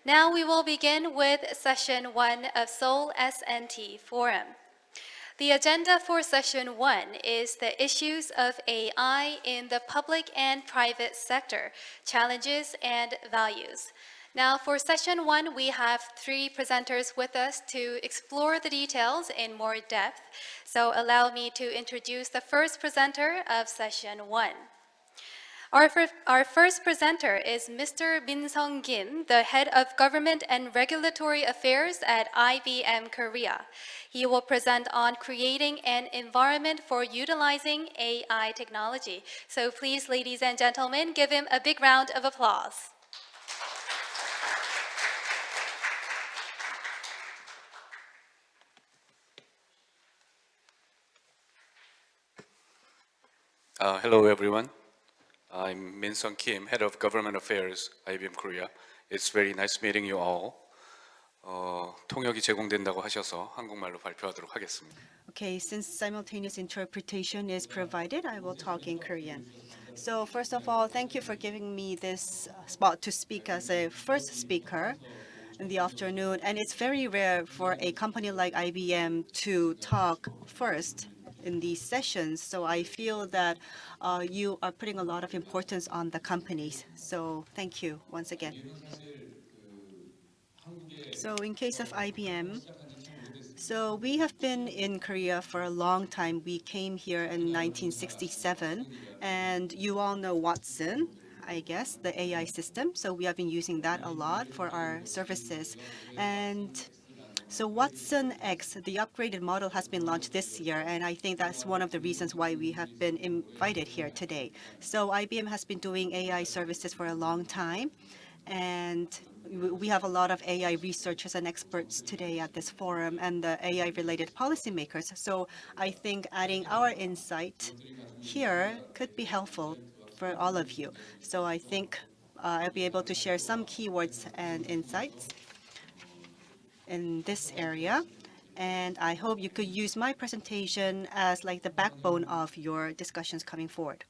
Now we will begin with session 1 of Seoul SNT Forum. The agenda for session 1 is the issues of AI in the public and private sector, challenges and values. Now for session 1, we have 3 presenters with us to explore the details in more depth. So allow me to introduce the first presenter of session 1. Our first presenter is Mr. Min Sung Kim, the Head of Government and Regulatory Affairs at IBM Korea. He will present on creating an environment for utilizing AI technology. So please, ladies and gentlemen, give him a big round of applause. Hello, everyone. I'm Min Sung Kim, Head of Government Affairs, IBM Korea. It's very nice meeting you all. 통역이 제공된다고 하셔서 한국말로 발표하도록 하겠습니다. Okay, since simultaneous interpretation is provided, I will talk in Korean. So first of all, thank you for giving me this spot to speak as a first speaker in the afternoon. And it's very rare for a company like IBM to talk first in these sessions. So I feel that you are putting a lot of importance on the companies. So thank you once again. So in case of IBM, so we have been in Korea for a long time. We came here in 1967, and you all know Watson, I guess, the AI system. So we have been using that a lot for our services. And so Watson X, the upgraded model, has been launched this year, and I think that's one of the reasons why we have been invited here today. So IBM has been doing AI services for a long time, and we have a lot of AI researchers and experts today at this forum and the AI-related policymakers. So I think adding our insight here could be helpful for all of you. So I think I'll be able to share some keywords and insights in this area. And I hope you could use my presentation as like the backbone of your discussions coming forward.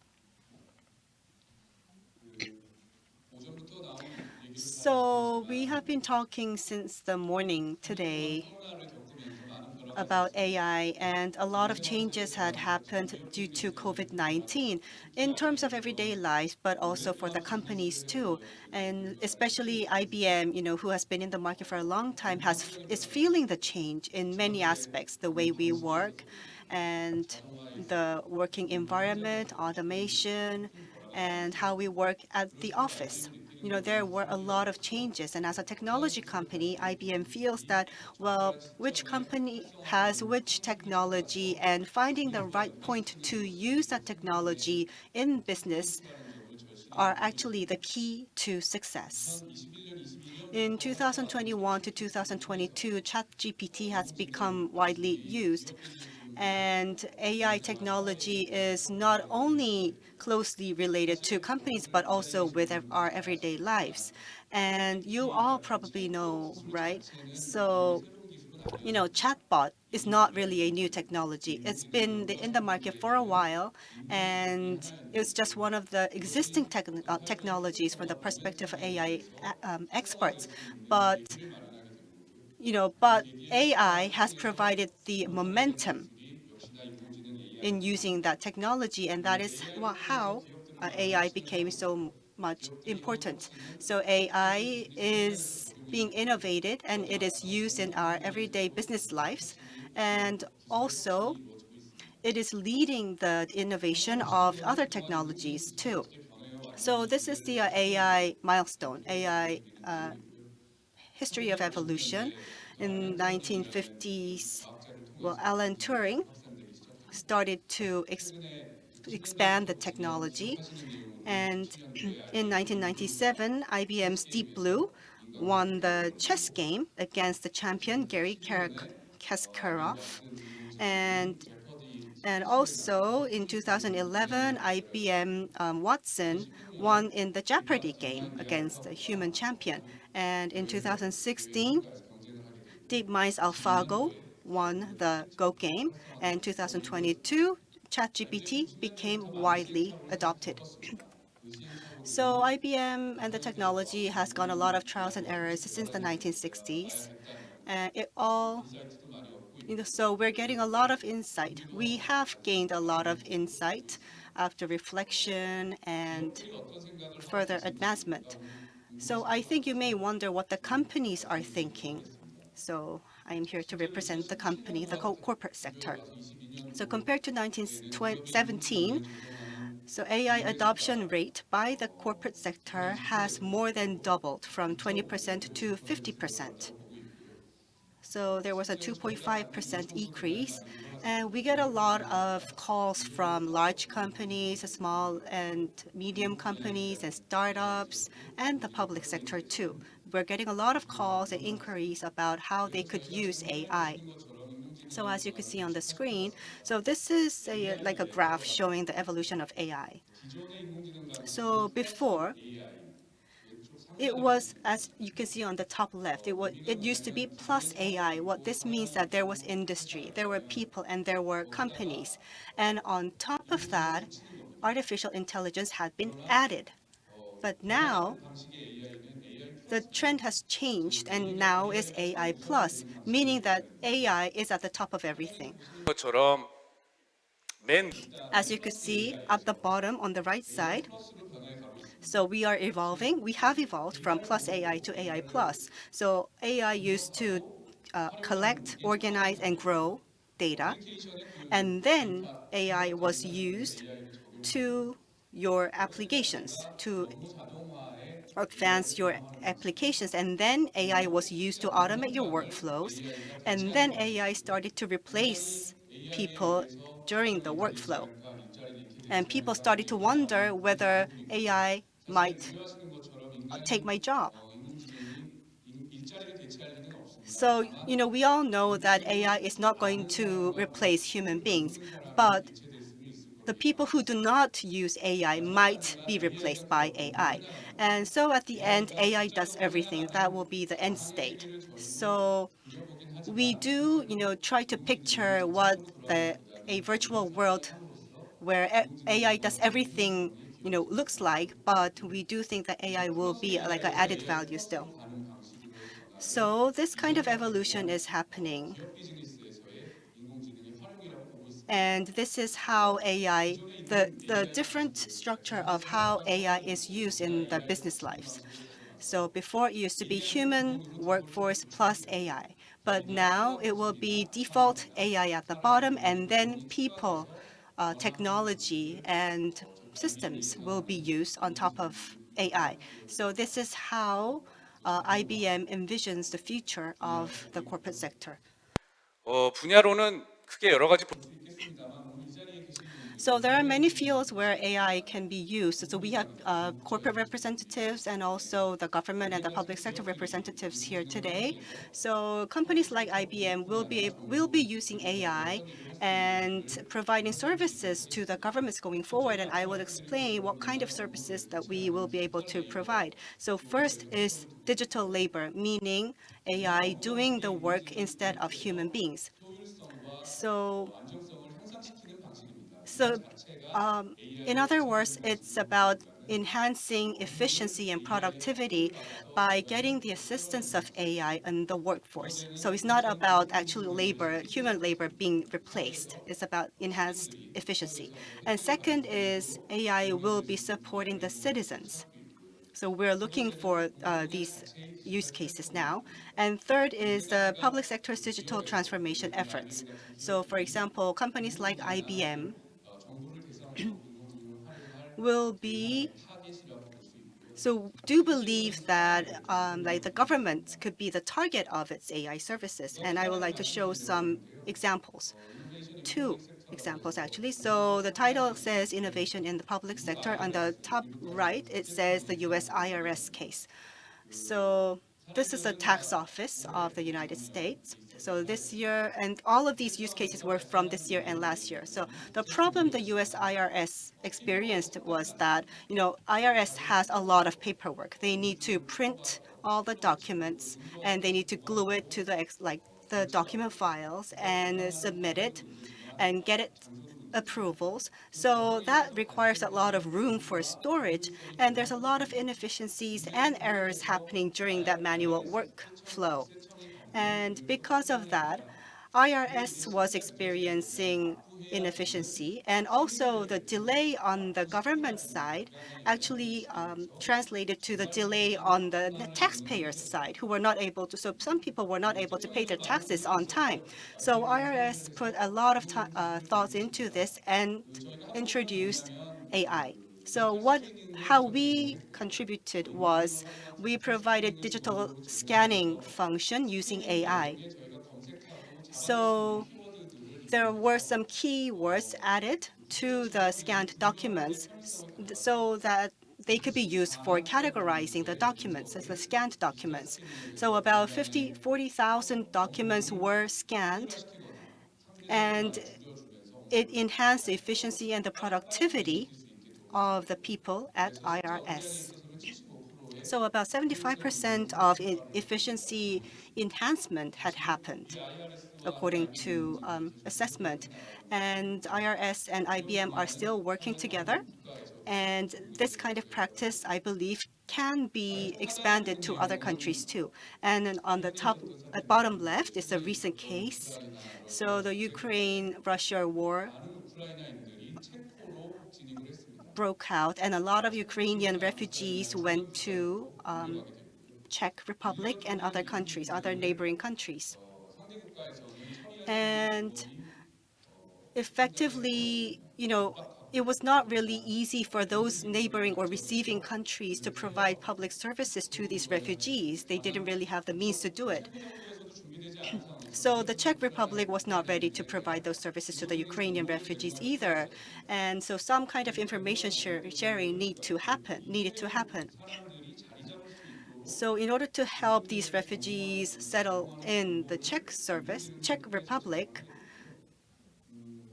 So we have been talking since the morning today about AI, and a lot of changes had happened due to COVID-19 in terms of everyday life, but also for the companies too. And especially IBM, who has been in the market for a long time, is feeling the change in many aspects, the way we work and the working environment, automation, and how we work at the office. There were a lot of changes, and as a technology company, IBM feels that, well, which company has which technology, and finding the right point to use that technology in business are actually the key to success. In 2021 to 2022, ChatGPT has become widely used, and AI technology is not only closely related to companies, but also with our everyday lives. And you all probably know, right? So, chatbot is not really a new technology. It's been in the market for a while, and it's just one of the existing technologies from the perspective of AI experts. But but AI has provided the momentum in using that technology, and that is how AI became so much important. So AI is being innovated, and it is used in our everyday business lives, and also it is leading the innovation of other technologies too. So this is the AI milestone, AI history of evolution. In 1950s, well, Alan Turing started to expand the technology. And in 1997, IBM's Deep Blue won the chess game against the champion Garry Kasparov. And also in 2011, IBM Watson won in the Jeopardy game against the human champion. And in 2016, DeepMind's AlphaGo won the Go game. And 2022, ChatGPT became widely adopted. So IBM and the technology has gone a lot of trials and errors since the 1960s. And it all, so we're getting a lot of insight. We have gained a lot of insight after reflection and further advancement. So I think you may wonder what the companies are thinking. So I am here to represent the company, the corporate sector. So compared to 1917, so AI adoption rate by the corporate sector has more than doubled from 20% to 50%. So there was a 2.5% increase. And we get a lot of calls from large companies, small and medium companies, and startups, and the public sector too. We're getting a lot of calls and inquiries about how they could use AI. So as you can see on the screen, so this is like a graph showing the evolution of AI. So before, it was, as you can see on the top left, it used to be plus AI. What this means that there was industry, there were people, and there were companies. And on top of that, artificial intelligence had been added. But now the trend has changed, and now is AI plus, meaning that AI is at the top of everything. 것처럼 맨 As you can see at the bottom on the right side, so we are evolving. We have evolved from plus AI to AI plus. So AI used to collect, organize, and grow data. And then AI was used to your applications, to advance your applications. And then AI was used to automate your workflows. And then AI started to replace people during the workflow. And people started to wonder whether AI might take my job. So, we all know that AI is not going to replace human beings, but the people who do not use AI might be replaced by AI. And so at the end, AI does everything. That will be the end state. So we do, try to picture what a virtual world where AI does everything, looks like, but we do think that AI will be like an added value still. So this kind of evolution is happening. And this is how AI, the different structure of how AI is used in the business lives. So before it used to be human workforce plus AI, but now it will be default AI at the bottom, and then people, technology, and systems will be used on top of AI. So this is how IBM envisions the future of the corporate sector. 분야로는 크게 여러 가지 So there are many fields where AI can be used. So we have corporate representatives and also the government and the public sector representatives here today. So companies like IBM will be using AI and providing services to the governments going forward. And I will explain what kind of services that we will be able to provide. So first is digital labor, meaning AI doing the work instead of human beings. So so, in other words, it's about enhancing efficiency and productivity by getting the assistance of AI in the workforce. So it's not about actually labor, human labor being replaced. It's about enhanced efficiency. And second is AI will be supporting the citizens. So we're looking for these use cases now. And third is the public sector's digital transformation efforts. So for example, companies like IBM will be so do believe that like the government could be the target of its AI services. And I would like to show some examples. Two examples actually. So the title says innovation in the public sector. On the top right, it says the US IRS case. So this is the tax office of the United States. So this year, and all of these use cases were from this year and last year. So the problem the US IRS experienced was that, IRS has a lot of paperwork. They need to print all the documents and they need to glue it to the document files and submit it and get it approvals. So that requires a lot of room for storage, and there's a lot of inefficiencies and errors happening during that manual workflow. And because of that, IRS was experiencing inefficiency, and also the delay on the government side actually translated to the delay on the taxpayers' side, who were not able to. So some people were not able to pay their taxes on time. So IRS put a lot of thoughts into this and introduced AI. So how we contributed was we provided digital scanning function using AI. So there were some keywords added to the scanned documents so that they could be used for categorizing the documents as the scanned documents. So about 40,000 documents were scanned, and it enhanced the efficiency and the productivity of the people at IRS. So about 75% of efficiency enhancement had happened, according to assessment. And IRS and IBM are still working together. And this kind of practice, I believe, can be expanded to other countries too. And then on the bottom left is a recent case. So the Ukraine-Russia war broke out, and a lot of Ukrainian refugees went to Czech Republic and other countries, other neighboring countries. And effectively, it was not really easy for those neighboring or receiving countries to provide public services to these refugees. They didn't really have the means to do it. So the Czech Republic was not ready to provide those services to the Ukrainian refugees either. And so some kind of information sharing needed to happen. So in order to help these refugees settle in the Czech Republic,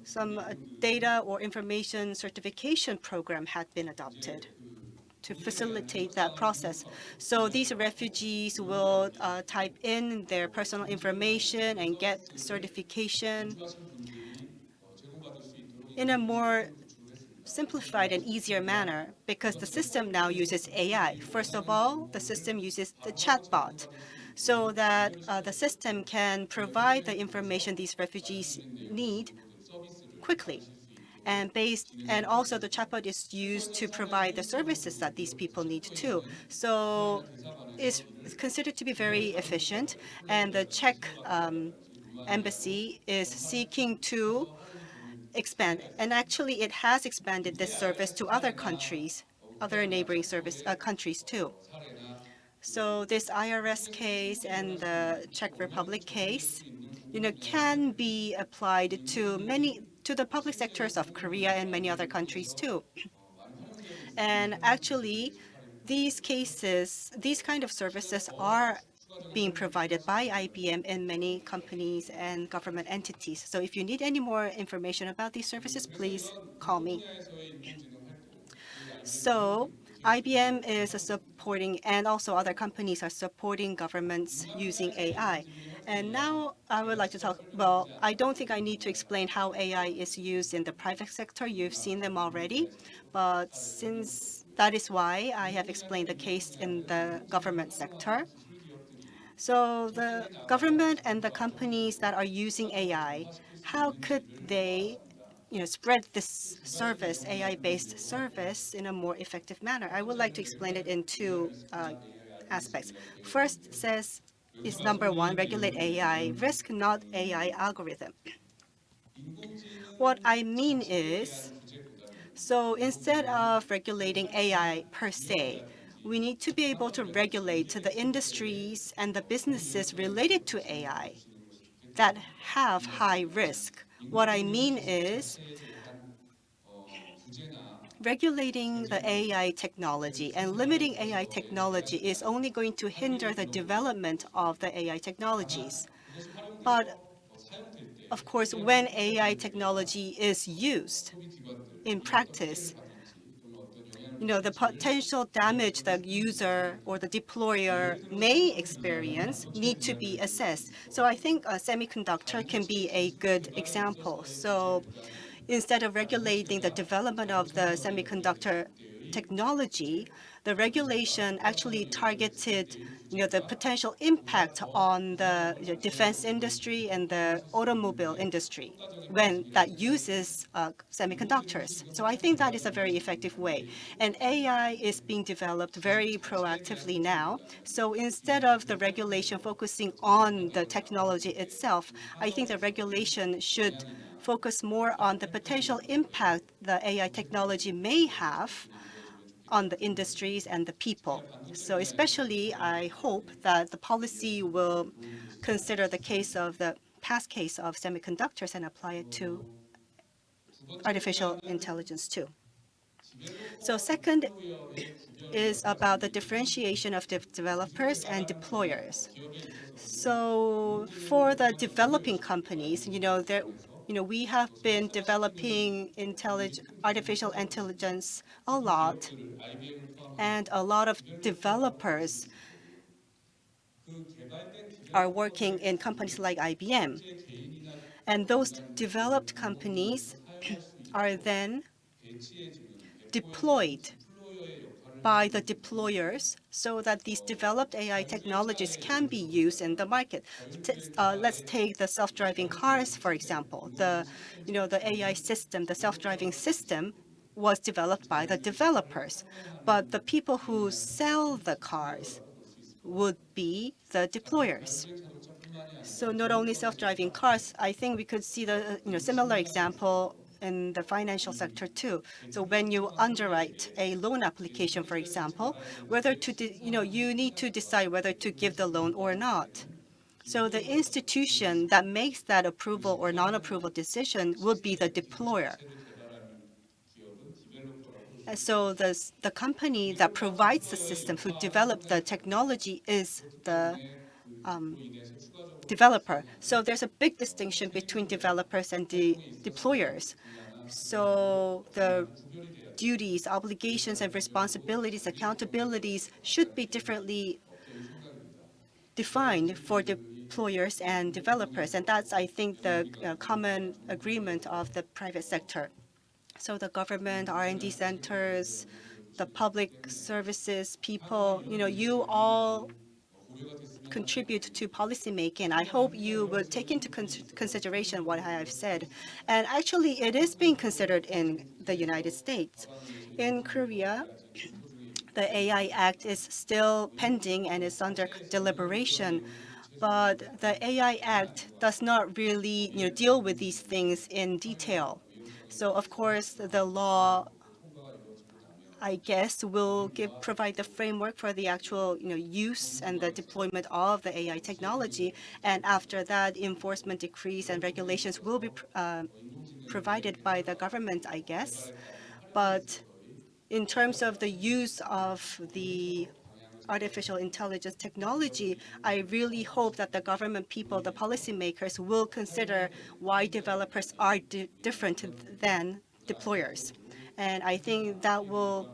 some data or information certification program had been adopted to facilitate that process. So these refugees will type in their personal information and get certification in a more simplified and easier manner, because the system now uses AI. First of all, the system uses the chatbot so that the system can provide the information these refugees need quickly. And also the chatbot is used to provide the services that these people need too. So it's considered to be very efficient, and the Czech embassy is seeking to expand. And actually, it has expanded this service to other countries, other neighboring countries too. So this IRS case and the Czech Republic case, can be applied to the public sectors of Korea and many other countries too. And actually, these kind of services are being provided by IBM in many companies and government entities. So if you need any more information about these services, please call me. So IBM is supporting, and also other companies are supporting governments using AI. And now I would like to talk, well, I don't think I need to explain how AI is used in the private sector. You've seen them already. But since that is why I have explained the case in the government sector. So the government and the companies that are using AI, how could they spread this service, AI-based service, in a more effective manner? I would like to explain it in two aspects. First is number one, regulate AI risk, not AI algorithm. What I mean is, so instead of regulating AI per se, we need to be able to regulate the industries and the businesses related to AI that have high risk. What I mean is, regulating the AI technology and limiting AI technology is only going to hinder the development of the AI technologies. But of course, when AI technology is used in practice, the potential damage the user or the deployer may experience need to be assessed. So I think a semiconductor can be a good example. So instead of regulating the development of the semiconductor technology, the regulation actually targeted, the potential impact on the defense industry and the automobile industry when that uses semiconductors. So I think that is a very effective way. And AI is being developed very proactively now. So instead of the regulation focusing on the technology itself, I think the regulation should focus more on the potential impact the AI technology may have on the industries and the people. So especially, I hope that the policy will consider the past case of semiconductors and apply it to artificial intelligence too. So second is about the differentiation of developers and deployers. So for the developing companies, we have been developing artificial intelligence a lot, and a lot of developers are working in companies like IBM. And those developed companies are then deployed by the deployers so that these developed AI technologies can be used in the market. Let's take the self-driving cars, for example. The AI system, the self-driving system was developed by the developers, but the people who sell the cars would be the deployers. So not only self-driving cars, I think we could see the similar example in the financial sector too. So when you underwrite a loan application, for example, whether you need to decide whether to give the loan or not. So the institution that makes that approval or non-approval decision would be the deployer. And so the company that provides the system, who developed the technology, is the developer. So there's a big distinction between developers and the deployers. So the duties, obligations, and responsibilities, accountabilities should be differently defined for deployers and developers. And that's, I think, the common agreement of the private sector. So the government, R&D centers, the public services people, you all contribute to policymaking. I hope you will take into consideration what I have said. And actually, it is being considered in the United States. In Korea, the AI Act is still pending and is under deliberation. But the AI Act does not really, deal with these things in detail. So of course, the law, I guess, will provide the framework for the actual use and the deployment of the AI technology. And after that, enforcement decrees and regulations will be provided by the government, I guess. But in terms of the use of the artificial intelligence technology, I really hope that the government people, the policymakers, will consider why developers are different than deployers. And I think that will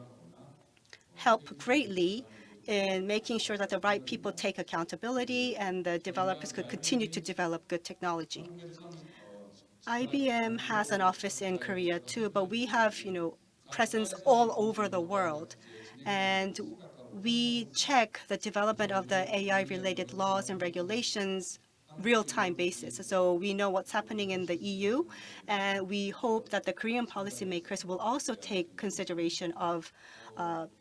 help greatly in making sure that the right people take accountability and the developers could continue to develop good technology. IBM has an office in Korea too, but we have, presence all over the world. And we check the development of the AI-related laws and regulations real-time basis. So we know what's happening in the EU, and we hope that the Korean policymakers will also take consideration of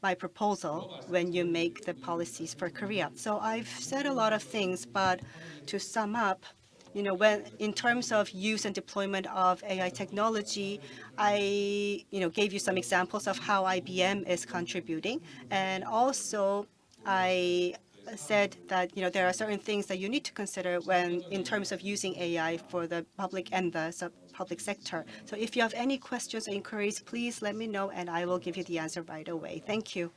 my proposal when you make the policies for Korea. So I've said a lot of things, but to sum up, when in terms of use and deployment of AI technology, I, gave you some examples of how IBM is contributing, and also I said that there are certain things that you need to consider when in terms of using AI for the public and the public sector. So if you have any questions or inquiries, please let me know, and I will give you the answer right away. Thank you.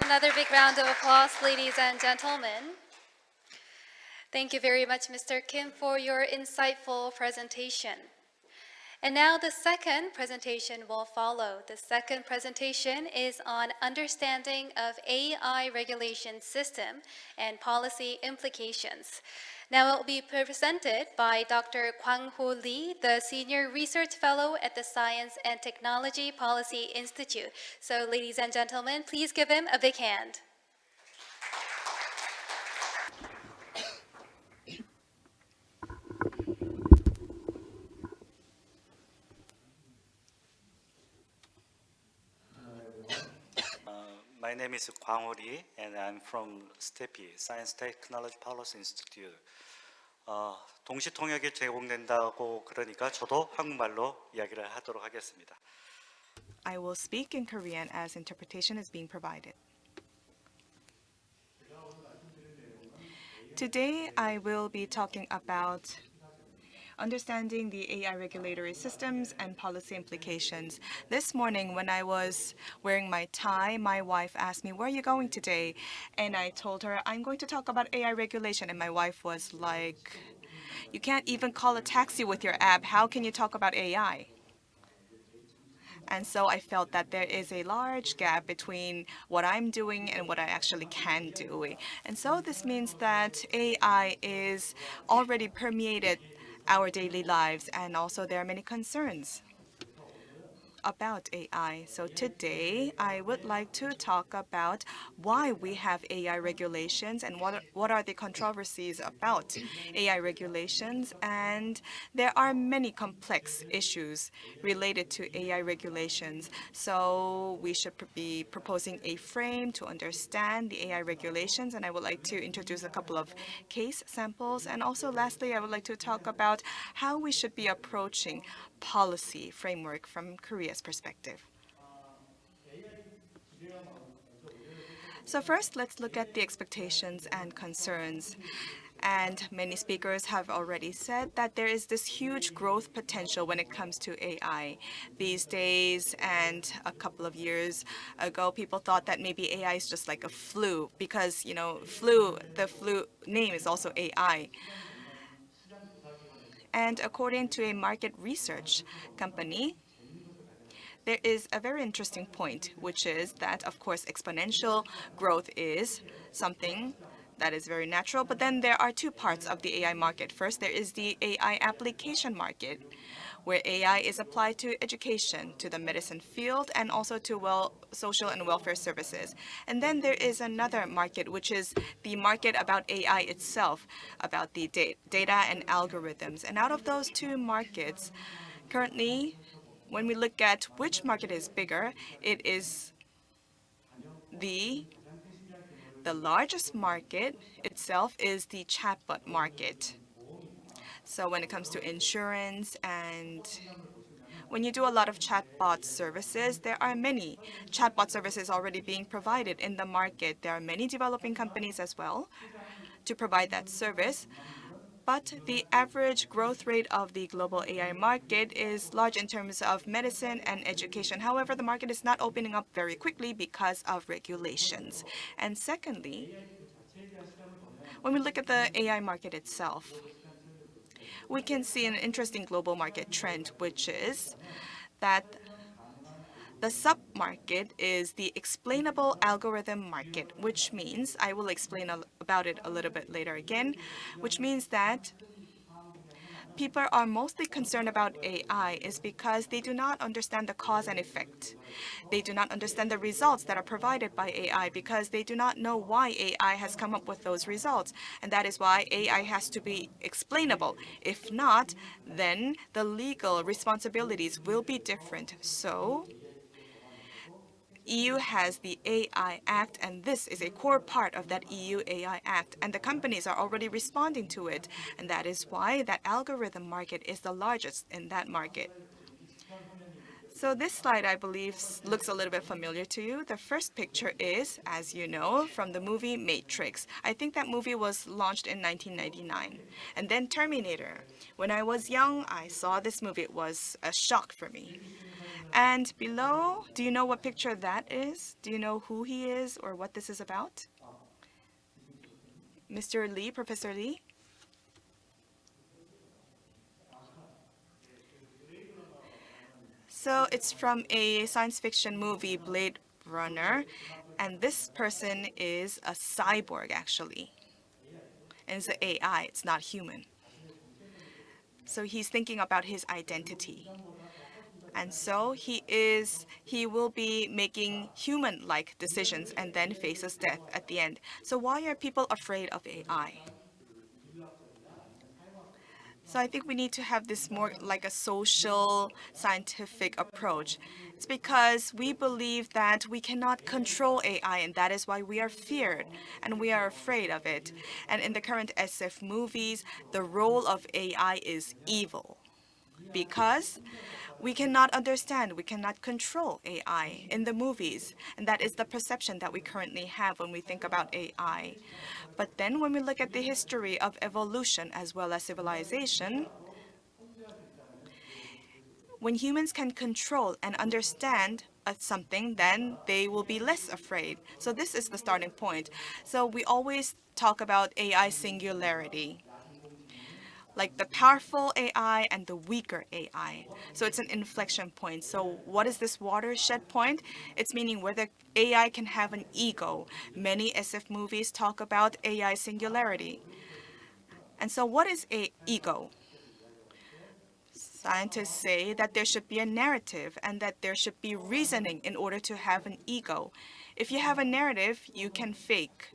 Another big round of applause, ladies and gentlemen. Thank you very much, Mr. Kim, for your insightful presentation. And now the second presentation will follow. The second presentation is on understanding of AI regulation system and policy implications. Now it will be presented by Dr. Kwang-ho Lee, the Senior Research Fellow at the Science and Technology Policy Institute. So ladies and gentlemen, please give him a big hand. My name is Kwang Lee, and I'm from STEPI, Science Technology Policy Institute. 동시 통역이 제공된다고 그러니까 저도 한국말로 이야기를 하도록 하겠습니다. I will speak in Korean as interpretation is being provided. Today, I will be talking about understanding the AI regulatory systems and policy implications. This morning, when I was wearing my tie, my wife asked me, "Where are you going today?" And I told her, "I'm going to talk about AI regulation." And my wife was like, "You can't even call a taxi with your app. How can you talk about AI?" And so I felt that there is a large gap between what I'm doing and what I actually can do. And so this means that AI is already permeated our daily lives, and also there are many concerns about AI. So today, I would like to talk about why we have AI regulations and what are the controversies about AI regulations. And there are many complex issues related to AI regulations. So we should be proposing a frame to understand the AI regulations. And I would like to introduce a couple of case samples. And also lastly, I would like to talk about how we should be approaching policy framework from Korea's perspective. So first, let's look at the expectations and concerns. And many speakers have already said that there is this huge growth potential when it comes to AI. These days and a couple of years ago, people thought that maybe AI is just like a flu because, the flu name is also AI. And according to a market research company, there is a very interesting point, which is that, of course, exponential growth is something that is very natural. But then there are two parts of the AI market. First, there is the AI application market, where AI is applied to education, to the medicine field, and also to social and welfare services. And then there is another market, which is the market about AI itself, about the data and algorithms. And out of those two markets, currently, when we look at which market is bigger, it is the largest market itself is the chatbot market. So when it comes to insurance and when you do a lot of chatbot services, there are many chatbot services already being provided in the market. There are many developing companies as well to provide that service. But the average growth rate of the global AI market is large in terms of medicine and education. However, the market is not opening up very quickly because of regulations. And secondly, when we look at the AI market itself, we can see an interesting global market trend, which is that the sub-market is the explainable algorithm market, which means, I will explain about it a little bit later again, which means that people are mostly concerned about AI is because they do not understand the cause and effect. They do not understand the results that are provided by AI because they do not know why AI has come up with those results. And that is why AI has to be explainable. If not, then the legal responsibilities will be different. So EU has the AI Act, and this is a core part of that EU AI Act, and the companies are already responding to it, and that is why that algorithm market is the largest in that market. So this slide, I believe, looks a little bit familiar to you. The first picture is, as you know, from the movie Matrix. I think that movie was launched in 1999. And then Terminator. When I was young, I saw this movie. It was a shock for me. And below, do you know what picture that is? Do you know who he is or what this is about? Mr. Lee, Professor Lee? So it's from a science fiction movie, Blade Runner, and this person is a cyborg actually. And it's an AI, it's not human. So he's thinking about his identity. And so he will be making human-like decisions and then faces death at the end. So why are people afraid of AI? So I think we need to have this more like a social scientific approach. It's because we believe that we cannot control AI, and that is why we are feared and we are afraid of it. And in the current SF movies, the role of AI is evil because we cannot understand, we cannot control AI in the movies. And that is the perception that we currently have when we think about AI. But then when we look at the history of evolution as well as civilization, when humans can control and understand something, then they will be less afraid. So this is the starting point. So we always talk about AI singularity, like the powerful AI and the weaker AI. So it's an inflection point. So what is this watershed point? It's meaning whether AI can have an ego. Many SF movies talk about AI singularity. And so what is a ego? Scientists say that there should be a narrative and that there should be reasoning in order to have an ego. If you have a narrative, you can fake.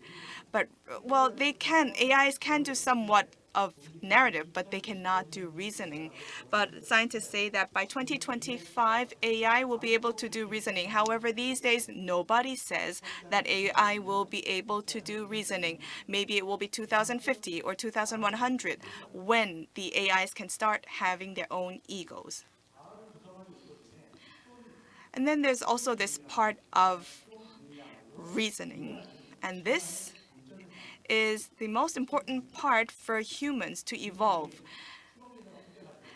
But, well, AIs can do somewhat of narrative, but they cannot do reasoning. But scientists say that by 2025, AI will be able to do reasoning. However, these days, nobody says that AI will be able to do reasoning. Maybe it will be 2050 or 2100 when the AIs can start having their own egos. And then there's also this part of reasoning. And this is the most important part for humans to evolve.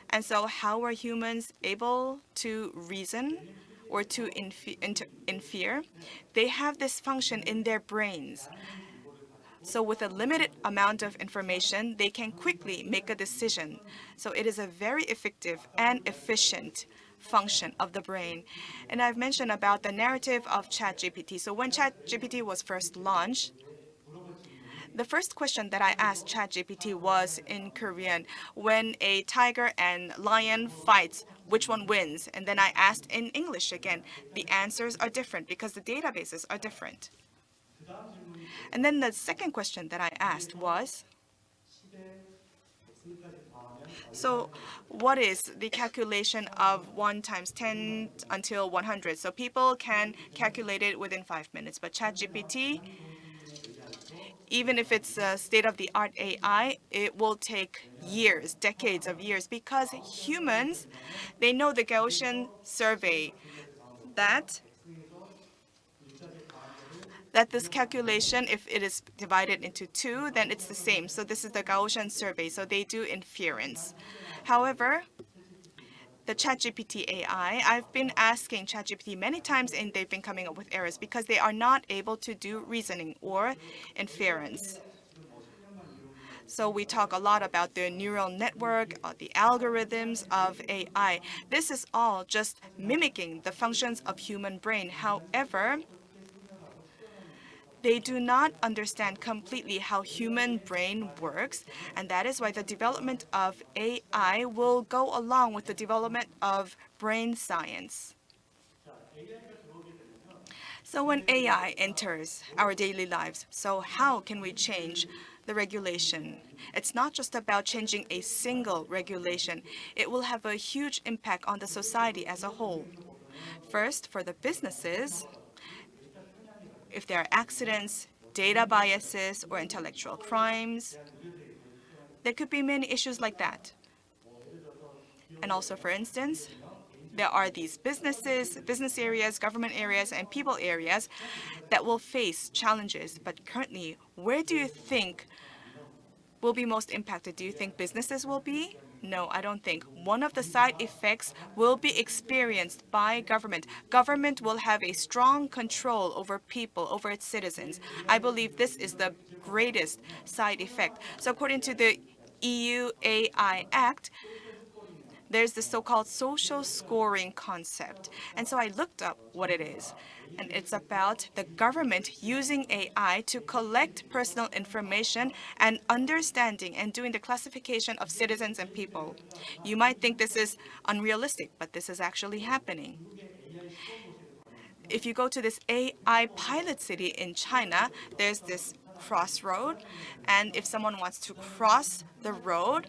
And so how are humans able to reason or to infer? They have this function in their brains. So with a limited amount of information, they can quickly make a decision. So it is a very effective and efficient function of the brain. And I've mentioned about the narrative of ChatGPT. So when ChatGPT was first launched, the first question that I asked ChatGPT was in Korean. When a tiger and lion fights, which one wins? And then I asked in English again. The answers are different because the databases are different. And then the second question that I asked was, so what is the calculation of 1 times 10 until 100? So people can calculate it within 5 minutes, but ChatGPT, even if it's a state-of-the-art AI, it will take years, decades of years, because humans, they know the Gaussian survey that this calculation, if it is divided into two, then it's the same. So this is the Gaussian survey, so they do inference. However, the ChatGPT AI, I've been asking ChatGPT many times and they've been coming up with errors because they are not able to do reasoning or inference. So we talk a lot about the neural network, the algorithms of AI. This is all just mimicking the functions of human brain. However, they do not understand completely how human brain works, and that is why the development of AI will go along with the development of brain science. So when AI enters our daily lives, so how can we change the regulation? It's not just about changing a single regulation. It will have a huge impact on the society as a whole. First, for the businesses, if there are accidents, data biases, or intellectual crimes, there could be many issues like that. And also, for instance, there are these businesses, business areas, government areas, and people areas that will face challenges. But currently, where do you think will be most impacted? Do you think businesses will be? No, I don't think. One of the side effects will be experienced by government. Government will have a strong control over people, over its citizens. I believe this is the greatest side effect. So according to the EU AI Act, there's this so-called social scoring concept. And so I looked up what it is. And it's about the government using AI to collect personal information and understanding and doing the classification of citizens and people. You might think this is unrealistic, but this is actually happening. If you go to this AI pilot city in China, there's this crossroad, and if someone wants to cross the road,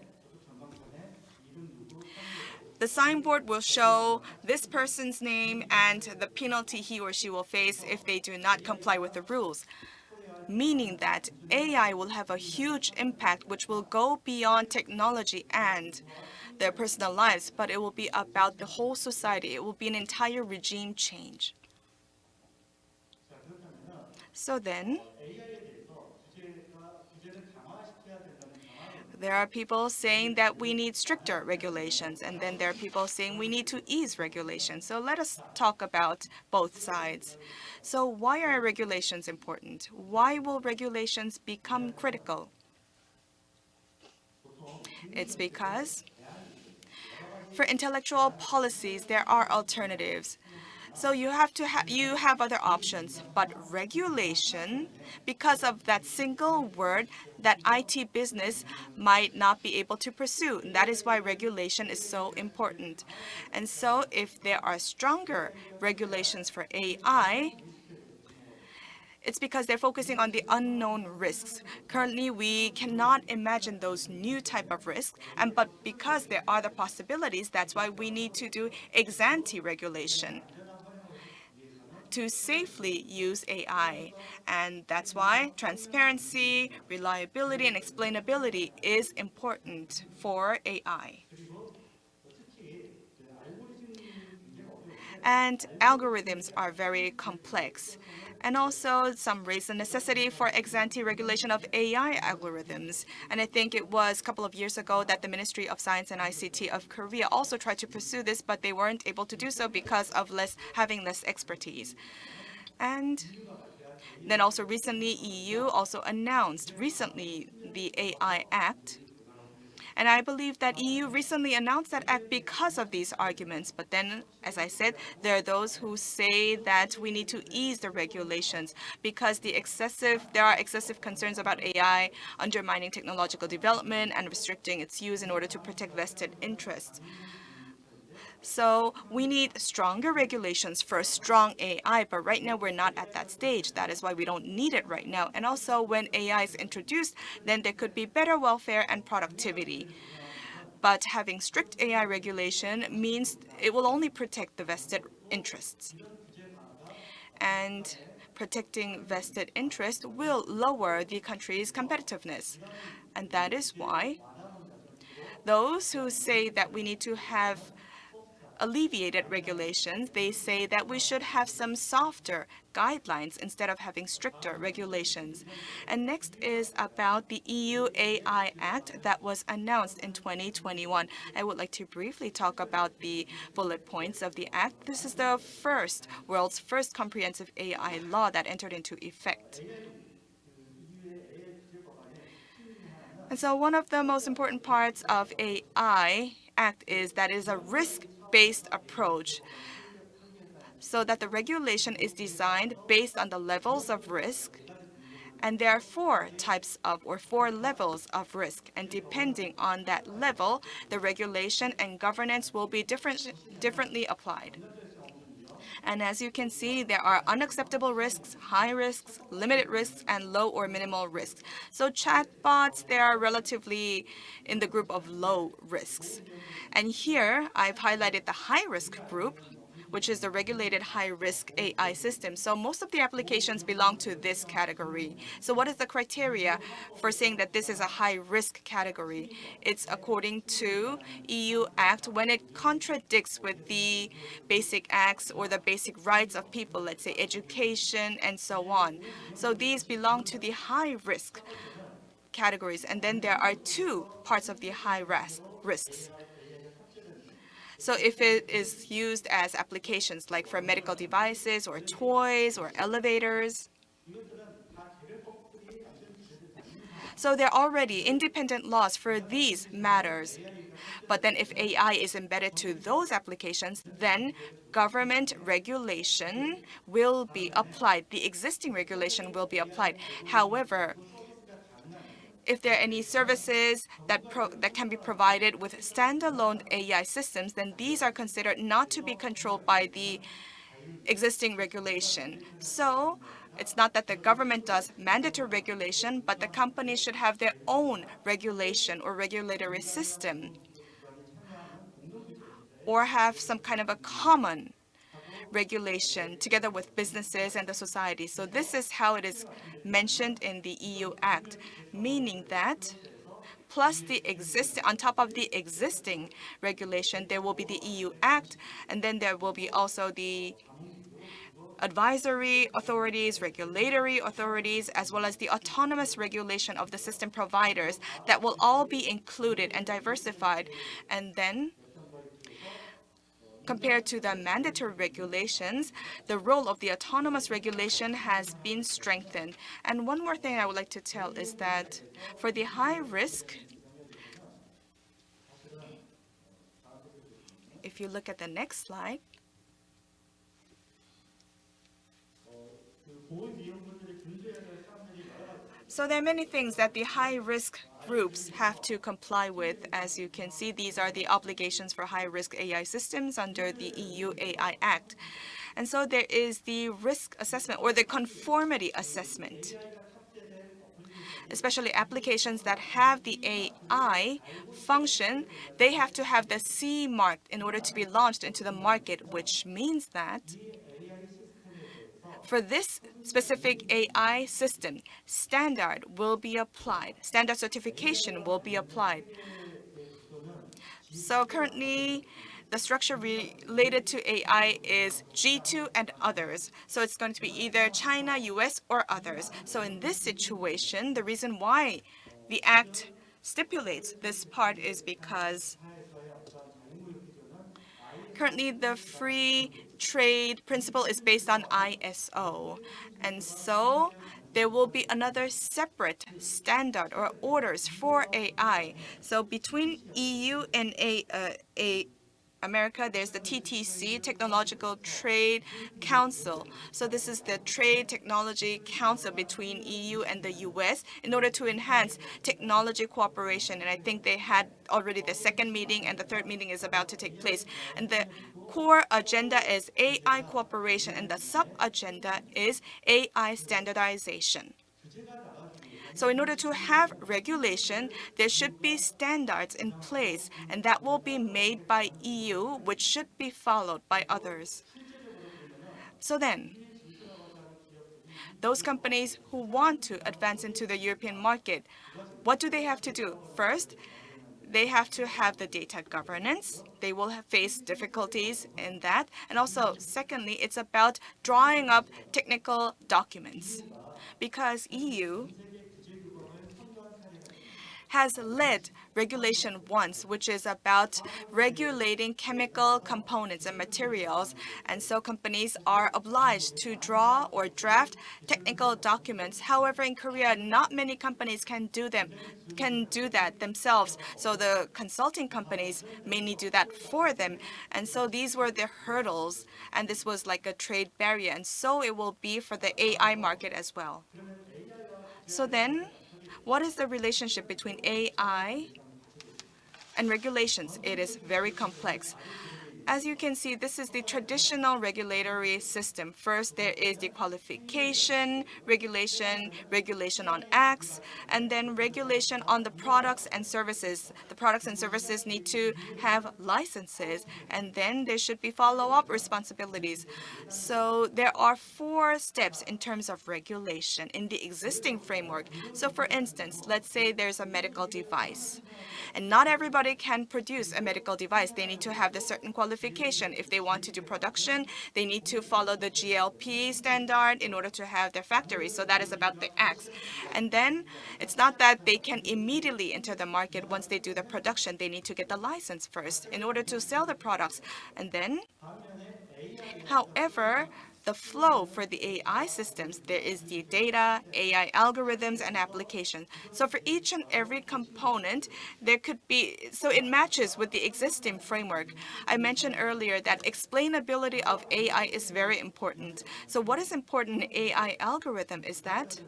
the signboard will show this person's name and the penalty he or she will face if they do not comply with the rules, meaning that AI will have a huge impact which will go beyond technology and their personal lives, but it will be about the whole society. It will be an entire regime change. So then, there are people saying that we need stricter regulations, and then there are people saying we need to ease regulations. So let us talk about both sides. So why are regulations important? Why will regulations become critical? It's because for intellectual policies, there are alternatives. So you have other options, but regulation, because of that single word, that IT business might not be able to pursue. And that is why regulation is so important. And so if there are stronger regulations for AI, it's because they're focusing on the unknown risks. Currently, we cannot imagine those new type of risks, but because there are the possibilities, that's why we need to do ex-ante regulation to safely use AI. And that's why transparency, reliability, and explainability is important for AI. And algorithms are very complex. And also, some raise the necessity for ex-ante regulation of AI algorithms. And I think it was a couple of years ago that the Ministry of Science and ICT of Korea also tried to pursue this, but they weren't able to do so because of having less expertise. And then also recently, EU also announced recently the AI Act. And I believe that EU recently announced that act because of these arguments. But then, as I said, there are those who say that we need to ease the regulations because there are excessive concerns about AI undermining technological development and restricting its use in order to protect vested interests. So we need stronger regulations for a strong AI, but right now we're not at that stage. That is why we don't need it right now. And also when AI is introduced, then there could be better welfare and productivity. But having strict AI regulation means it will only protect the vested interests. And protecting vested interest will lower the country's competitiveness. And that is why those who say that we need to have alleviated regulations, they say that we should have some softer guidelines instead of having stricter regulations. And next is about the EU AI Act that was announced in 2021. I would like to briefly talk about the bullet points of the act. This is the world's first comprehensive AI law that entered into effect. And so one of the most important parts of AI Act is that it is a risk-based approach so that the regulation is designed based on the levels of risk. And there are four levels of risk. And depending on that level, the regulation and governance will be differently applied. And as you can see, there are unacceptable risks, high risks, limited risks, and low or minimal risks. So chatbots, they are relatively in the group of low risks. And here, I've highlighted the high-risk group, which is the regulated high-risk AI system. So most of the applications belong to this category. So what is the criteria for saying that this is a high-risk category? It's according to EU Act when it contradicts with the basic acts or the basic rights of people, let's say education and so on. So these belong to the high-risk categories. And then there are two parts of the risks. So if it is used as applications like for medical devices or toys or elevators, so there are already independent laws for these matters. But then if AI is embedded to those applications, then government regulation will be applied. The existing regulation will be applied. However, if there are any services that can be provided with standalone AI systems, then these are considered not to be controlled by the existing regulation. So it's not that the government does mandatory regulation, but the companies should have their own regulation or regulatory system, or have some kind of a common regulation together with businesses and the society. So this is how it is mentioned in the EU Act, meaning that plus on top of the existing regulation, there will be the EU Act, and then there will be also the advisory authorities, regulatory authorities, as well as the autonomous regulation of the system providers that will all be included and diversified. And then, compared to the mandatory regulations, the role of the autonomous regulation has been strengthened. And one more thing I would like to tell is that for the high risk, if you look at the next slide, so there are many things that the high-risk groups have to comply with. As you can see, these are the obligations for high-risk AI systems under the EU AI Act. And so there is the risk assessment or the conformity assessment, especially applications that have the AI function. They have to have the CE mark in order to be launched into the market, which means that for this specific AI system, standard will be applied. Standard certification will be applied. So currently, the structure related to AI is G2 and others. So it's going to be either China, US, or others. So in this situation, the reason why the Act stipulates this part is because currently the free trade principle is based on ISO. And so there will be another separate standard or orders for AI. So between EU and America, there's the TTC, Technological Trade Council. So this is the Trade Technology Council between EU and the US in order to enhance technology cooperation. And I think they had already the second meeting, and the third meeting is about to take place. And the core agenda is AI cooperation, and the sub-agenda is AI standardization. So in order to have regulation, there should be standards in place, and that will be made by EU, which should be followed by others. So then, those companies who want to advance into the European market, what do they have to do? First, they have to have the data governance. They will face difficulties in that. And also, secondly, it's about drawing up technical documents, because EU has led regulation once, which is about regulating chemical components and materials. And so companies are obliged to draw or draft technical documents. However, in Korea, not many companies can do that themselves. So the consulting companies mainly do that for them. And so these were the hurdles, and this was like a trade barrier. And so it will be for the AI market as well. So then, what is the relationship between AI and regulations? It is very complex. As you can see, this is the traditional regulatory system. First, there is the qualification, regulation on acts, and then regulation on the products and services. The products and services need to have licenses, and then there should be follow-up responsibilities. So there are 4 steps in terms of regulation in the existing framework. So for instance, let's say there's a medical device, and not everybody can produce a medical device. They need to have the certain qualification. If they want to do production, they need to follow the GLP standard in order to have their factory. So that is about the acts. And then it's not that they can immediately enter the market once they do the production. They need to get the license first in order to sell the products. And then, however, the flow for the AI systems, there is the data, AI algorithms, and application. So for each and every component, there could be, so it matches with the existing framework. I mentioned earlier that explainability of AI is very important. So what is important in AI algorithm is that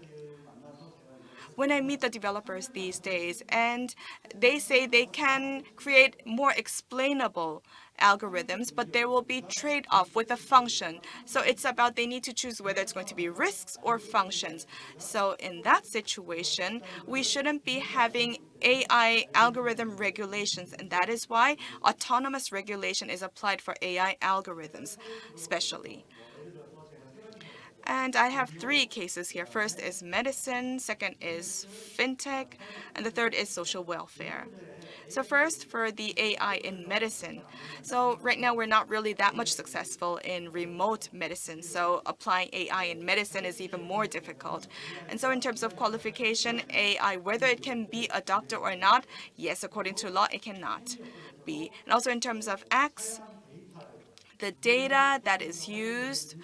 when I meet the developers these days, and they say they can create more explainable algorithms, but there will be trade-off with a function. So it's about they need to choose whether it's going to be risks or functions. So in that situation, we shouldn't be having AI algorithm regulations, and that is why autonomous regulation is applied for AI algorithms, especially. And I have three cases here. First is medicine, second is fintech, and the third is social welfare. So first, for the AI in medicine. So right now, we're not really that much successful in remote medicine. So applying AI in medicine is even more difficult. And so in terms of qualification, AI, whether it can be a doctor or not, yes, according to law, it cannot be. And also in terms of acts, the data that is used,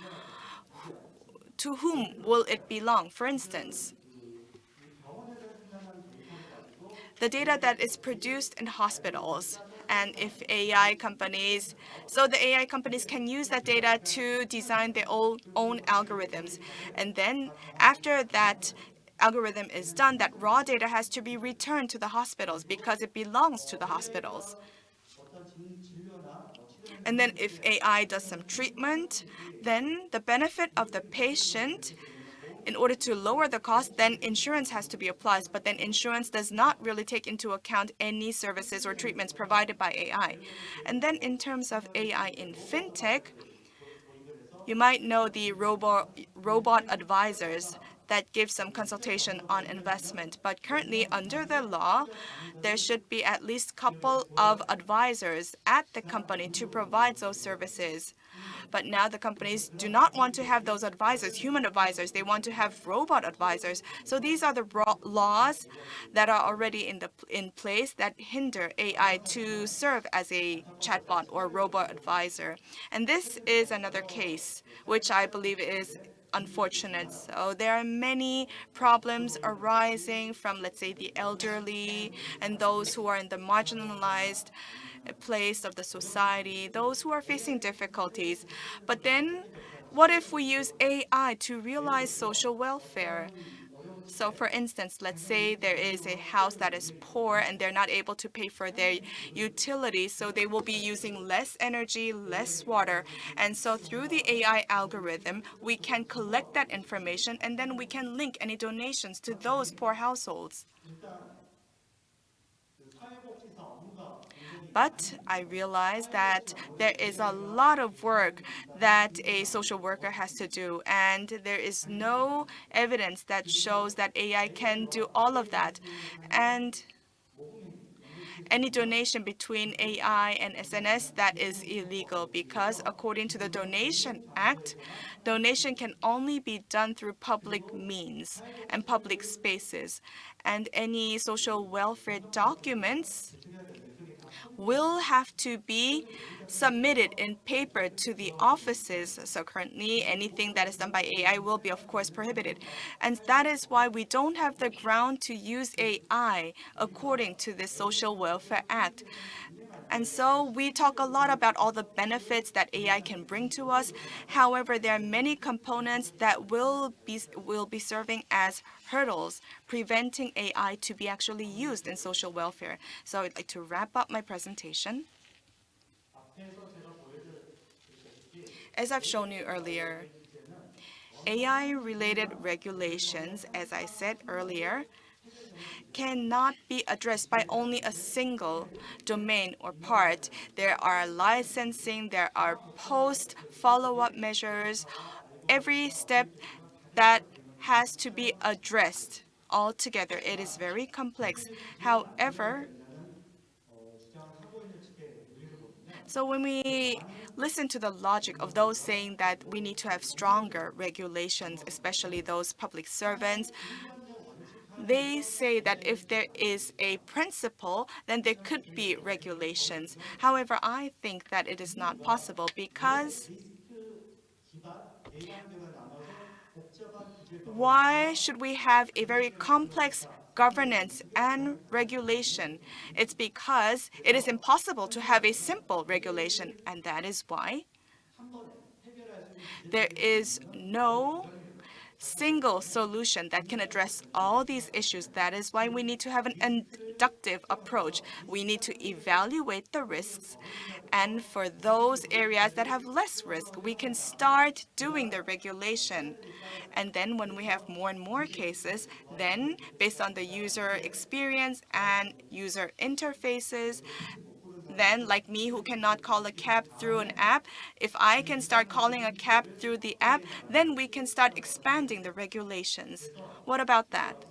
to whom will it belong? For instance, the data that is produced in hospitals, and if AI companies, so the AI companies can use that data to design their own algorithms. And then after that algorithm is done, that raw data has to be returned to the hospitals because it belongs to the hospitals. And then if AI does some treatment, then the benefit of the patient, in order to lower the cost, then insurance has to be applied. But then insurance does not really take into account any services or treatments provided by AI. And then in terms of AI in fintech, you might know the robot advisors that give some consultation on investment. But currently, under the law, there should be at least a couple of advisors at the company to provide those services. But now the companies do not want to have those advisors, human advisors. They want to have robot advisors. So these are the laws that are already in place that hinder AI to serve as a chatbot or robot advisor. And this is another case, which I believe is unfortunate. So there are many problems arising from, let's say, the elderly and those who are in the marginalized place of the society, those who are facing difficulties. But then, what if we use AI to realize social welfare? So for instance, let's say there is a house that is poor and they're not able to pay for their utilities, so they will be using less energy, less water. And so through the AI algorithm, we can collect that information and then we can link any donations to those poor households. But I realize that there is a lot of work that a social worker has to do, and there is no evidence that shows that AI can do all of that. And any donation between AI and SNS, that is illegal because according to the Donation Act, donation can only be done through public means and public spaces. And any social welfare documents will have to be submitted in paper to the offices. So currently, anything that is done by AI will be, of course, prohibited. And that is why we don't have the ground to use AI according to the Social Welfare Act. And so we talk a lot about all the benefits that AI can bring to us. However, there are many components that will be serving as hurdles, preventing AI to be actually used in social welfare. So I'd like to wrap up my presentation. As I've shown you earlier, AI-related regulations, as I said earlier, cannot be addressed by only a single domain or part. There are licensing, there are post follow-up measures, every step that has to be addressed altogether. It is very complex. However, so when we listen to the logic of those saying that we need to have stronger regulations, especially those public servants, they say that if there is a principle, then there could be regulations. However, I think that it is not possible because Why should we have a very complex governance and regulation? It's because it is impossible to have a simple regulation, and that is why there is no single solution that can address all these issues. That is why we need to have an inductive approach. We need to evaluate the risks. And for those areas that have less risk, we can start doing the regulation. And then when we have more and more cases, then based on the user experience and user interfaces, then like me who cannot call a cab through an app, if I can start calling a cab through the app, then we can start expanding the regulations. What about that?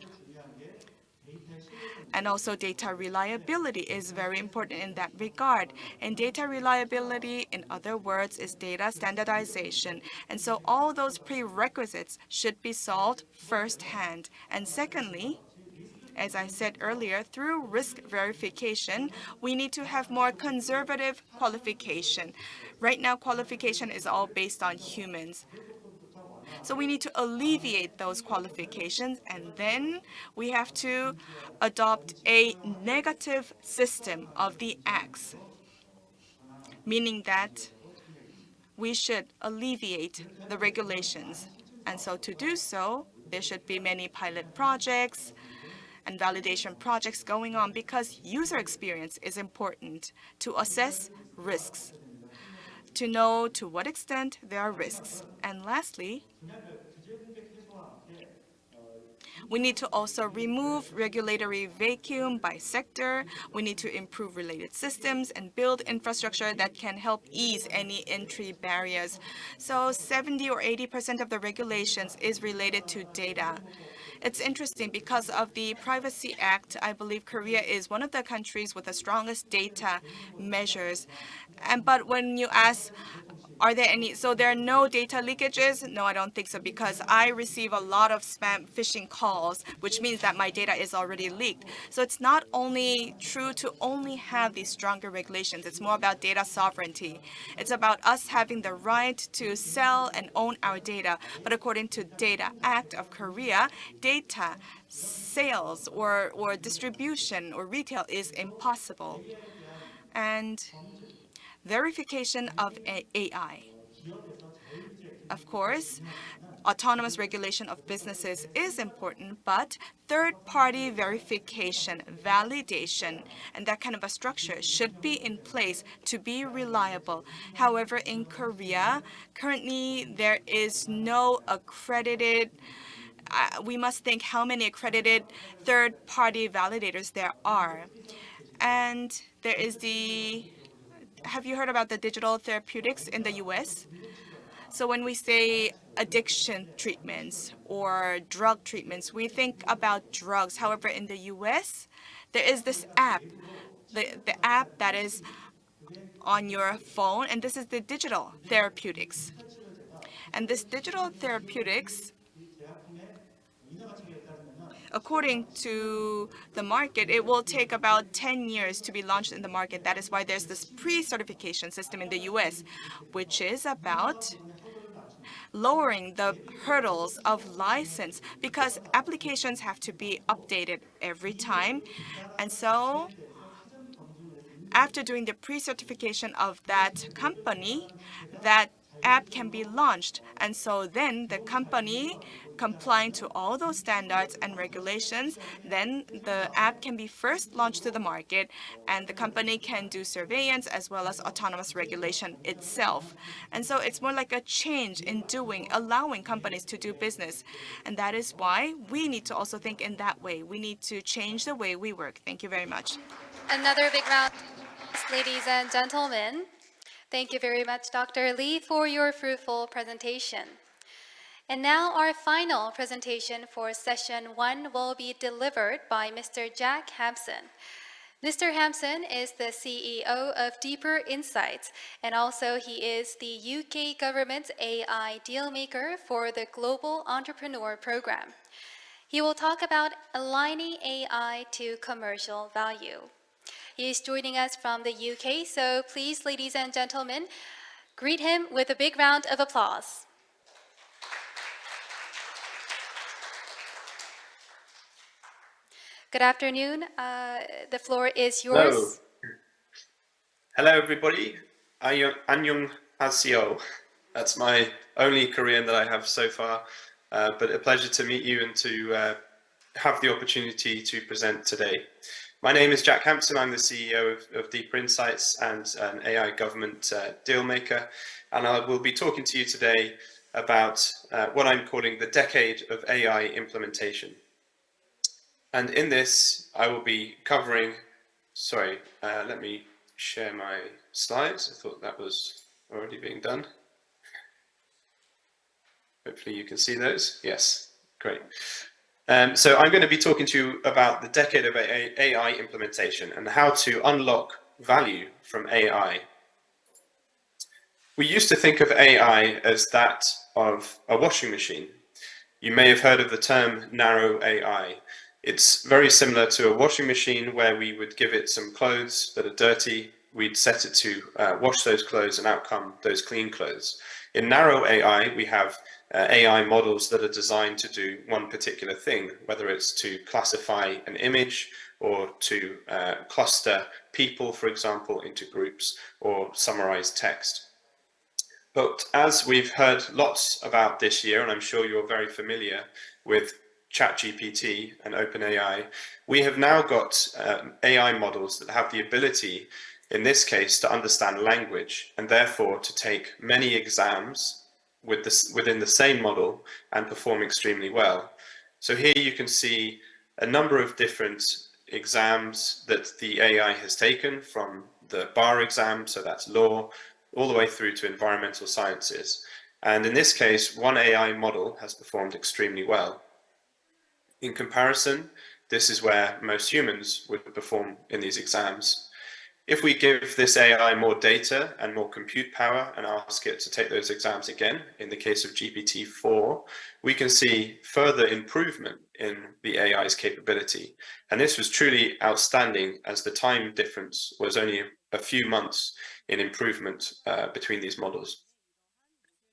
And also data reliability is very important in that regard. And data reliability, in other words, is data standardization. And so all those prerequisites should be solved firsthand. And secondly, as I said earlier, through risk verification, we need to have more conservative qualification. Right now, qualification is all based on humans. So we need to alleviate those qualifications, and then we have to adopt a negative system of the acts, meaning that we should alleviate the regulations. And so to do so, there should be many pilot projects and validation projects going on because user experience is important to assess risks, to know to what extent there are risks. And lastly, we need to also remove regulatory vacuum by sector. We need to improve related systems and build infrastructure that can help ease any entry barriers. So 70 or 80% of the regulations is related to data. It's interesting because of the Privacy Act, I believe Korea is one of the countries with the strongest data measures. But when you ask, are there any, so there are no data leakages? No, I don't think so because I receive a lot of spam phishing calls, which means that my data is already leaked. So it's not only true to only have these stronger regulations, it's more about data sovereignty. It's about us having the right to sell and own our data. But according to Data Act of Korea, data sales or distribution or retail is impossible. And verification of AI. Of course, autonomous regulation of businesses is important, but third-party verification, validation, and that kind of a structure should be in place to be reliable. However, in Korea, currently there is no accredited we must think how many accredited third-party validators there are. And there is have you heard about the digital therapeutics in the US? So when we say addiction treatments or drug treatments, we think about drugs. However, in the US, there is this app, the app that is on your phone, and this is the digital therapeutics. And this digital therapeutics, according to the market, it will take about 10 years to be launched in the market. That is why there's this pre-certification system in the US, which is about lowering the hurdles of license because applications have to be updated every time. And so after doing the pre-certification of that company, that app can be launched. And so then the company complying to all those standards and regulations, then the app can be first launched to the market and the company can do surveillance as well as autonomous regulation itself. And so it's more like a change in doing, allowing companies to do business. And that is why we need to also think in that way. We need to change the way we work. Thank you very much. Another big round of applause, ladies and gentlemen. Thank you very much, Dr. Lee, for your fruitful presentation. And now our final presentation for session 1 will be delivered by Mr. Jack Hampson. Mr. Hampson is the CEO of Deeper Insights, and also he is the UK government's AI dealmaker for the Global Entrepreneur Program. He will talk about aligning AI to commercial value. He is joining us from the UK, so please, ladies and gentlemen, greet him with a big round of applause. Good afternoon. The floor is Hello. yours. Hello, everybody. Annyeong Haseo. That's my only Korean that I have so far, but a pleasure to meet you and to have the opportunity to present today. My name is Jack Hampson. I'm the CEO of Deeper Insights and an AI government deal maker, and I will be talking to you today about what I'm calling the decade of AI implementation. And in this, I will be covering, sorry, let me share my slides. I thought that was already being done. Hopefully you can see those. Yes, great. So I'm going to be talking to you about the decade of AI implementation and how to unlock value from AI. We used to think of AI as that of a washing machine. You may have heard of the term narrow AI. It's very similar to a washing machine where we would give it some clothes that are dirty, we'd set it to wash those clothes, and out come those clean clothes. In narrow AI, we have AI models that are designed to do one particular thing, whether it's to classify an image or to cluster people, for example, into groups or summarize text. But as we've heard lots about this year, and I'm sure you're very familiar with ChatGPT and OpenAI, we have now got AI models that have the ability, in this case, to understand language and therefore to take many exams within the same model and perform extremely well. So here you can see a number of different exams that the AI has taken, from the bar exam, so that's law, all the way through to environmental sciences. And in this case, one AI model has performed extremely well. In comparison, this is where most humans would perform in these exams. If we give this AI more data and more compute power and ask it to take those exams again, in the case of GPT-4, we can see further improvement in the AI's capability. And this was truly outstanding, as the time difference was only a few months in improvement between these models.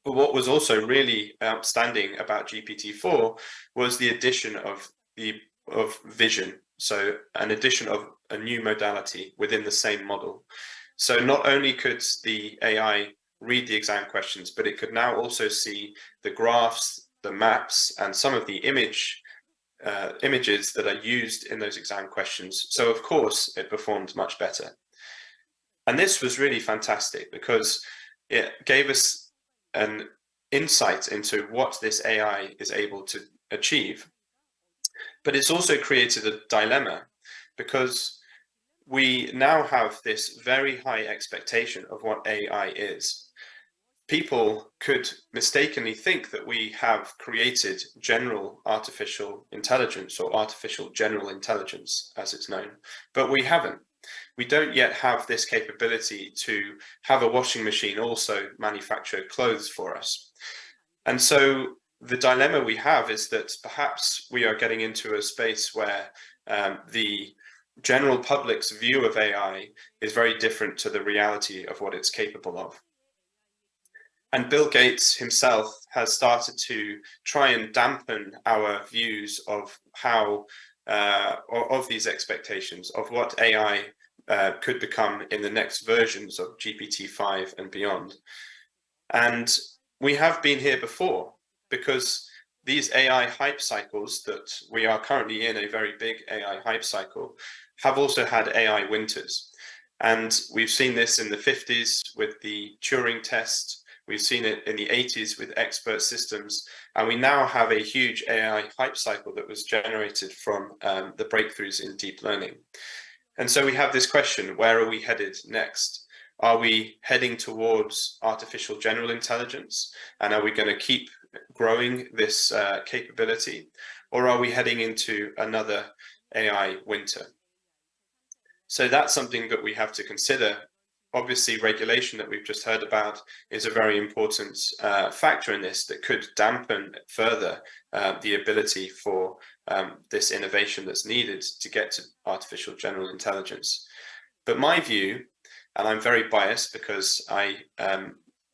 But what was also really outstanding about GPT-4 was the addition of vision. So an addition of a new modality within the same model. So not only could the AI read the exam questions, but it could now also see the graphs, the maps, and some of the images that are used in those exam questions. So of course, it performed much better. And this was really fantastic because it gave us an insight into what this AI is able to achieve. But it's also created a dilemma, because we now have this very high expectation of what AI is. People could mistakenly think that we have created general artificial intelligence, or artificial general intelligence as it's known, but we haven't. We don't yet have this capability to have a washing machine also manufacture clothes for us. And so the dilemma we have is that perhaps we are getting into a space where the general public's view of AI is very different to the reality of what it's capable of. And Bill Gates himself has started to try and dampen our views of how, of these expectations of what AI could become in the next versions of GPT-5 and beyond. And we have been here before, because these AI hype cycles that we are currently in, a very big AI hype cycle, have also had AI winters. And we've seen this in the 50s with the Turing test. We've seen it in the 80s with expert systems. And we now have a huge AI hype cycle that was generated from the breakthroughs in deep learning. And so we have this question: where are we headed next? Are we heading towards artificial general intelligence? And are we going to keep growing this capability? Or are we heading into another AI winter? So that's something that we have to consider. Obviously, regulation that we've just heard about is a very important factor in this, that could dampen further the ability for this innovation that's needed to get to artificial general intelligence. But my view, and I'm very biased because I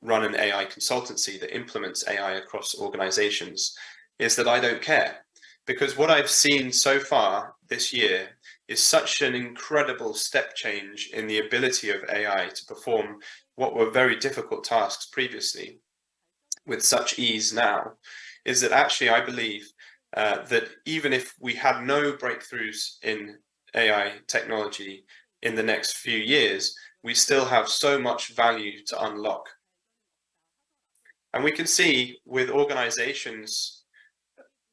run an AI consultancy that implements AI across organizations, is that I don't care. Because what I've seen so far, this year is such an incredible step change in the ability of AI to perform what were very difficult tasks previously with such ease now, is that actually I believe that even if we had no breakthroughs in AI technology in the next few years, we still have so much value to unlock. And we can see with organizations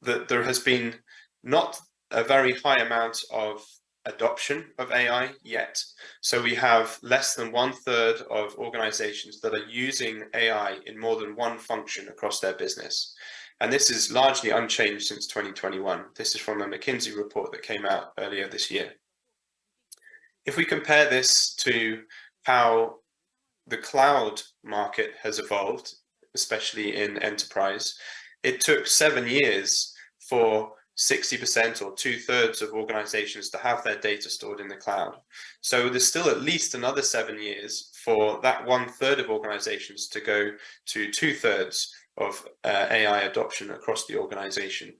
that there has been not a very high amount of adoption of AI yet. So we have less than 1/3 of organizations that are using AI in more than one function across their business. And this is largely unchanged since 2021. This is from a McKinsey report that came out earlier this year. If we compare this to how the cloud market has evolved, especially in enterprise, it took 7 years for 60% or 2/3 of organizations to have their data stored in the cloud. So there's still at least another 7 years for that 1/3 of organizations to go to 2/3 of AI adoption across the organization.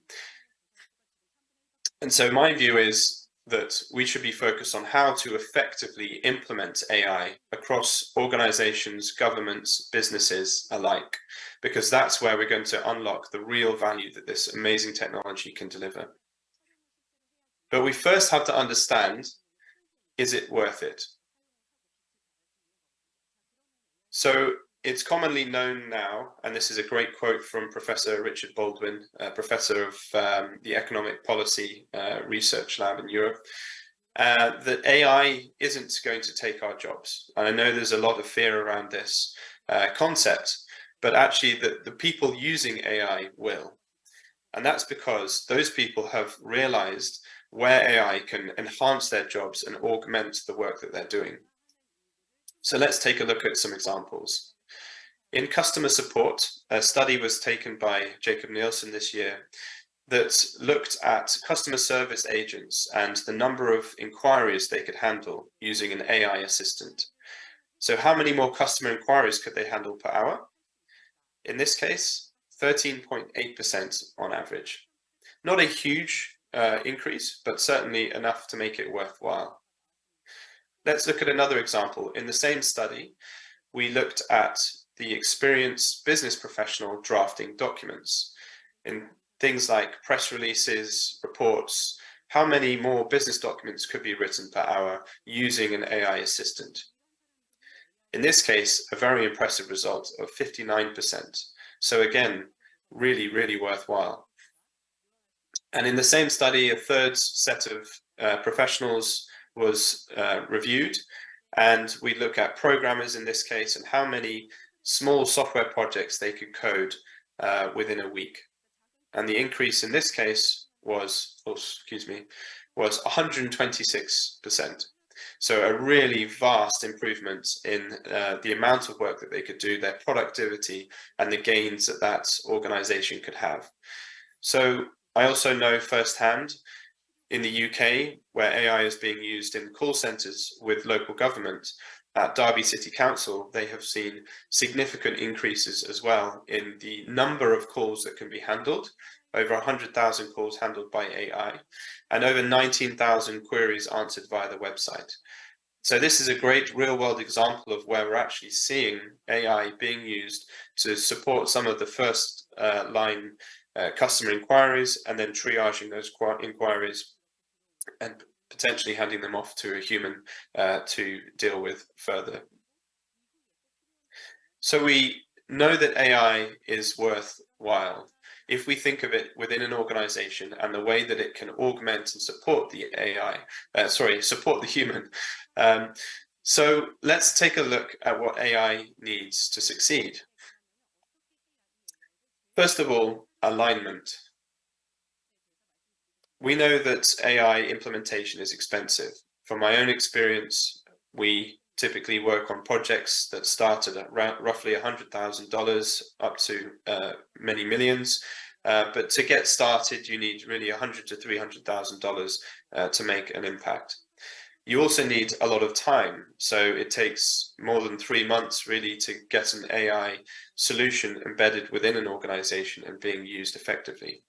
And so my view is that we should be focused on how to effectively implement AI across organizations, governments, businesses alike, because that's where we're going to unlock the real value that this amazing technology can deliver. But we first have to understand, is it worth it? So it's commonly known now, and this is a great quote from Professor Richard Baldwin, professor of the Economic Policy Research Lab in Europe, that AI isn't going to take our jobs. And I know there's a lot of fear around this concept, but actually the people using AI will. And that's because those people have realized where AI can enhance their jobs and augment the work that they're doing. So let's take a look at some examples. In customer support, a study was taken by Jacob Nielsen this year that looked at customer service agents and the number of inquiries they could handle using an AI assistant. So how many more customer inquiries could they handle per hour? In this case, 13.8% on average. Not a huge increase, but certainly enough to make it worthwhile. Let's look at another example. In the same study, we looked at the experienced business professional drafting documents in things like press releases, reports. How many more business documents could be written per hour using an AI assistant? In this case, a very impressive result of 59%. So again, really, really worthwhile. And in the same study, a third set of professionals was reviewed, and we look at programmers in this case and how many small software projects they could code within a week. And the increase in this case was 126%. So a really vast improvement in the amount of work that they could do, their productivity, and the gains that that organization could have. So I also know firsthand in the UK, where AI is being used in call centres with local government, at Derby City Council, they have seen significant increases as well in the number of calls that can be handled, over 100,000 calls handled by AI, and over 19,000 queries answered via the website. So this is a great real-world example of where we're actually seeing AI being used to support some of the first line customer inquiries, and then triaging those inquiries and potentially handing them off to a human to deal with further. So we know that AI is worthwhile if we think of it within an organization and the way that it can augment and support the support the human. So let's take a look at what AI needs to succeed. First of all, alignment. We know that AI implementation is expensive. From my own experience, we typically work on projects that start at roughly $100,000 up to many millions. But to get started, you need really $100,000 to $300,000 to make an impact. You also need a lot of time. So it takes more than 3 months really to get an AI solution embedded within an organization and being used effectively.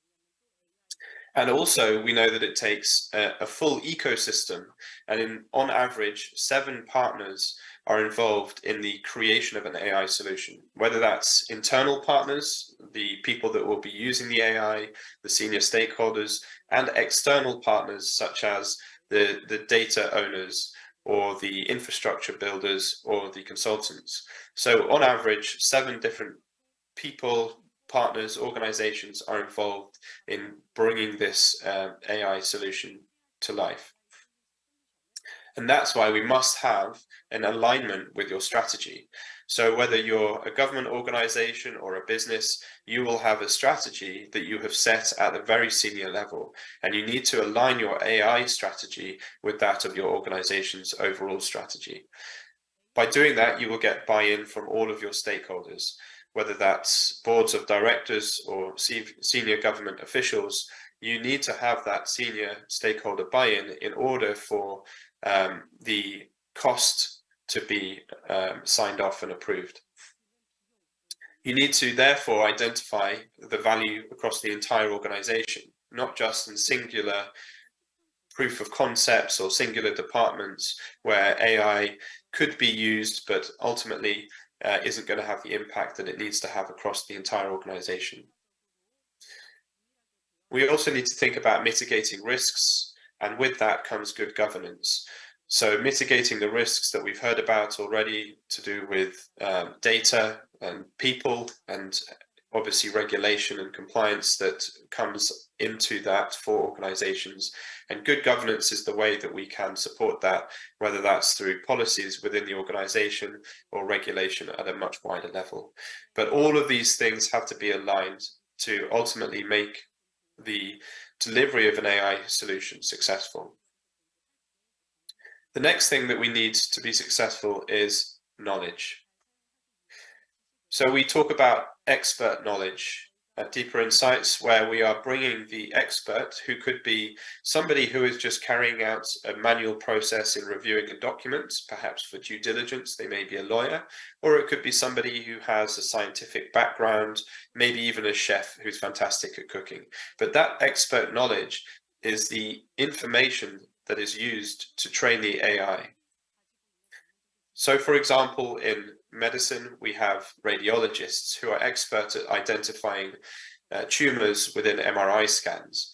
And also, we know that it takes a full ecosystem, and on average, 7 partners are involved in the creation of an AI solution, whether that's internal partners, the people that will be using the AI, the senior stakeholders, and external partners such as the data owners or the infrastructure builders or the consultants. So on average, 7 different people, partners, organizations are involved in bringing this AI solution to life. And that's why we must have an alignment with your strategy. So whether you're a government organization or a business, you will have a strategy that you have set at a very senior level, and you need to align your AI strategy with that of your organization's overall strategy. By doing that, you will get buy-in from all of your stakeholders, whether that's boards of directors or senior government officials. You need to have that senior stakeholder buy-in in order for the cost to be signed off and approved. You need to therefore identify the value across the entire organization, not just in singular proof of concepts or singular departments where AI could be used, but ultimately isn't going to have the impact that it needs to have across the entire organization. We also need to think about mitigating risks, and with that comes good governance. So mitigating the risks that we've heard about already to do with data and people, and obviously regulation and compliance that comes into that for organizations. And good governance is the way that we can support that, whether that's through policies within the organization or regulation at a much wider level. But all of these things have to be aligned to ultimately make the delivery of an AI solution successful. The next thing that we need to be successful is knowledge. So we talk about expert knowledge, deeper insights, where we are bringing the expert, who could be somebody who is just carrying out a manual process in reviewing a document, perhaps for due diligence. They may be a lawyer, or it could be somebody who has a scientific background, maybe even a chef who's fantastic at cooking. But that expert knowledge is the information that is used to train the AI. So, for example, in medicine, we have radiologists who are expert at identifying tumors within MRI scans.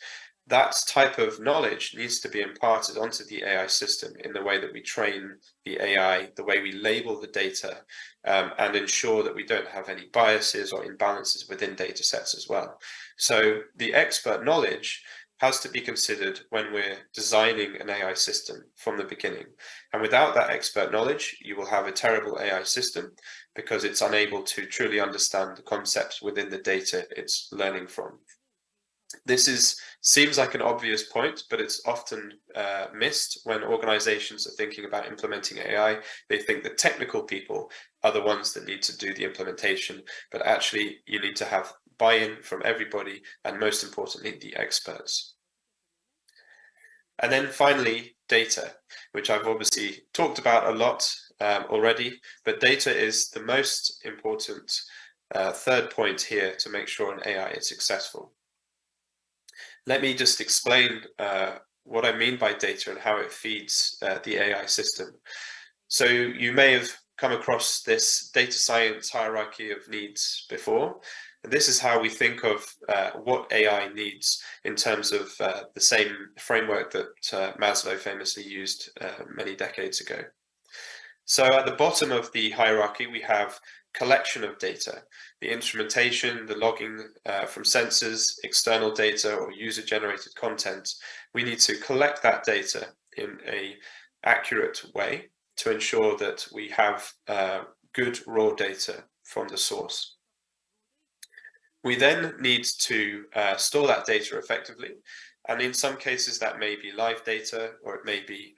That type of knowledge needs to be imparted onto the AI system in the way that we train the AI, the way we label the data, and ensure that we don't have any biases or imbalances within data sets as well. So the expert knowledge has to be considered when we're designing an AI system from the beginning. And without that expert knowledge, you will have a terrible AI system because it's unable to truly understand the concepts within the data it's learning from. This seems like an obvious point, but it's often missed when organizations are thinking about implementing AI. They think that technical people are the ones that need to do the implementation, but actually you need to have buy-in from everybody, and most importantly, the experts. And then finally, data, which I've obviously talked about a lot already, but data is the most important third point here to make sure an AI is successful. Let me just explain what I mean by data and how it feeds the AI system. So you may have come across this data science hierarchy of needs before. This is how we think of what AI needs in terms of the same framework that Maslow famously used many decades ago. So at the bottom of the hierarchy, we have collection of data, the instrumentation, the logging from sensors, external data or user-generated content. We need to collect that data in an accurate way to ensure that we have good raw data from the source. We then need to store that data effectively, and in some cases that may be live data, or it may be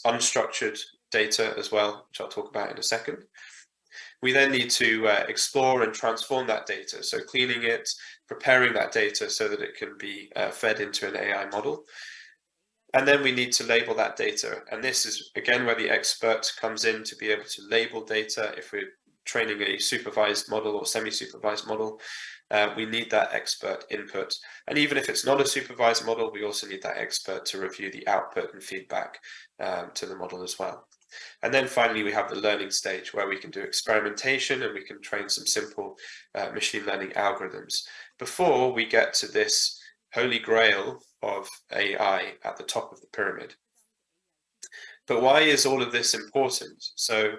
unstructured data as well, which I'll talk about in a second. We then need to explore and transform that data, so cleaning it, preparing that data so that it can be fed into an AI model. And then we need to label that data, and this is again where the expert comes in to be able to label data if we're training a supervised model or semi-supervised model. we need that expert input. And even if it's not a supervised model, we also need that expert to review the output and feedback to the model as well. And then finally, we have the learning stage where we can do experimentation and we can train some simple machine learning algorithms before we get to this holy grail of AI at the top of the pyramid. But why is all of this important? So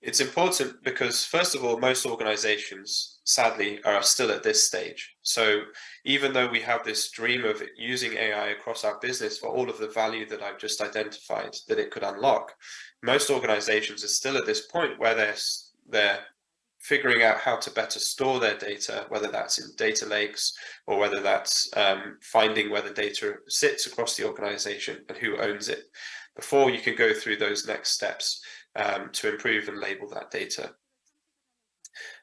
it's important because, first of all, most organizations, sadly, are still at this stage. So even though we have this dream of using AI across our business for all of the value that I've just identified that it could unlock, most organizations are still at this point where they're figuring out how to better store their data, whether that's in data lakes or whether that's finding where the data sits across the organization and who owns it, before you can go through those next steps to improve and label that data.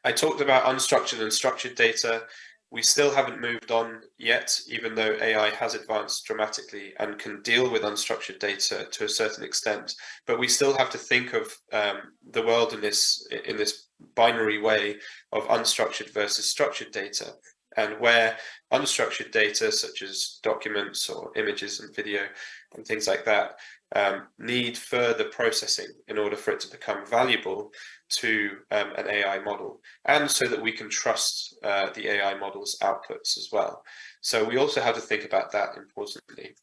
I talked about unstructured and structured data. We still haven't moved on yet, even though AI has advanced dramatically and can deal with unstructured data to a certain extent. But we still have to think of the world in this binary way of unstructured versus structured data, and where unstructured data, such as documents or images and video and things like that, need further processing in order for it to become valuable to an AI model, and so that we can trust the AI model's outputs as well. So we also have to think about that importantly.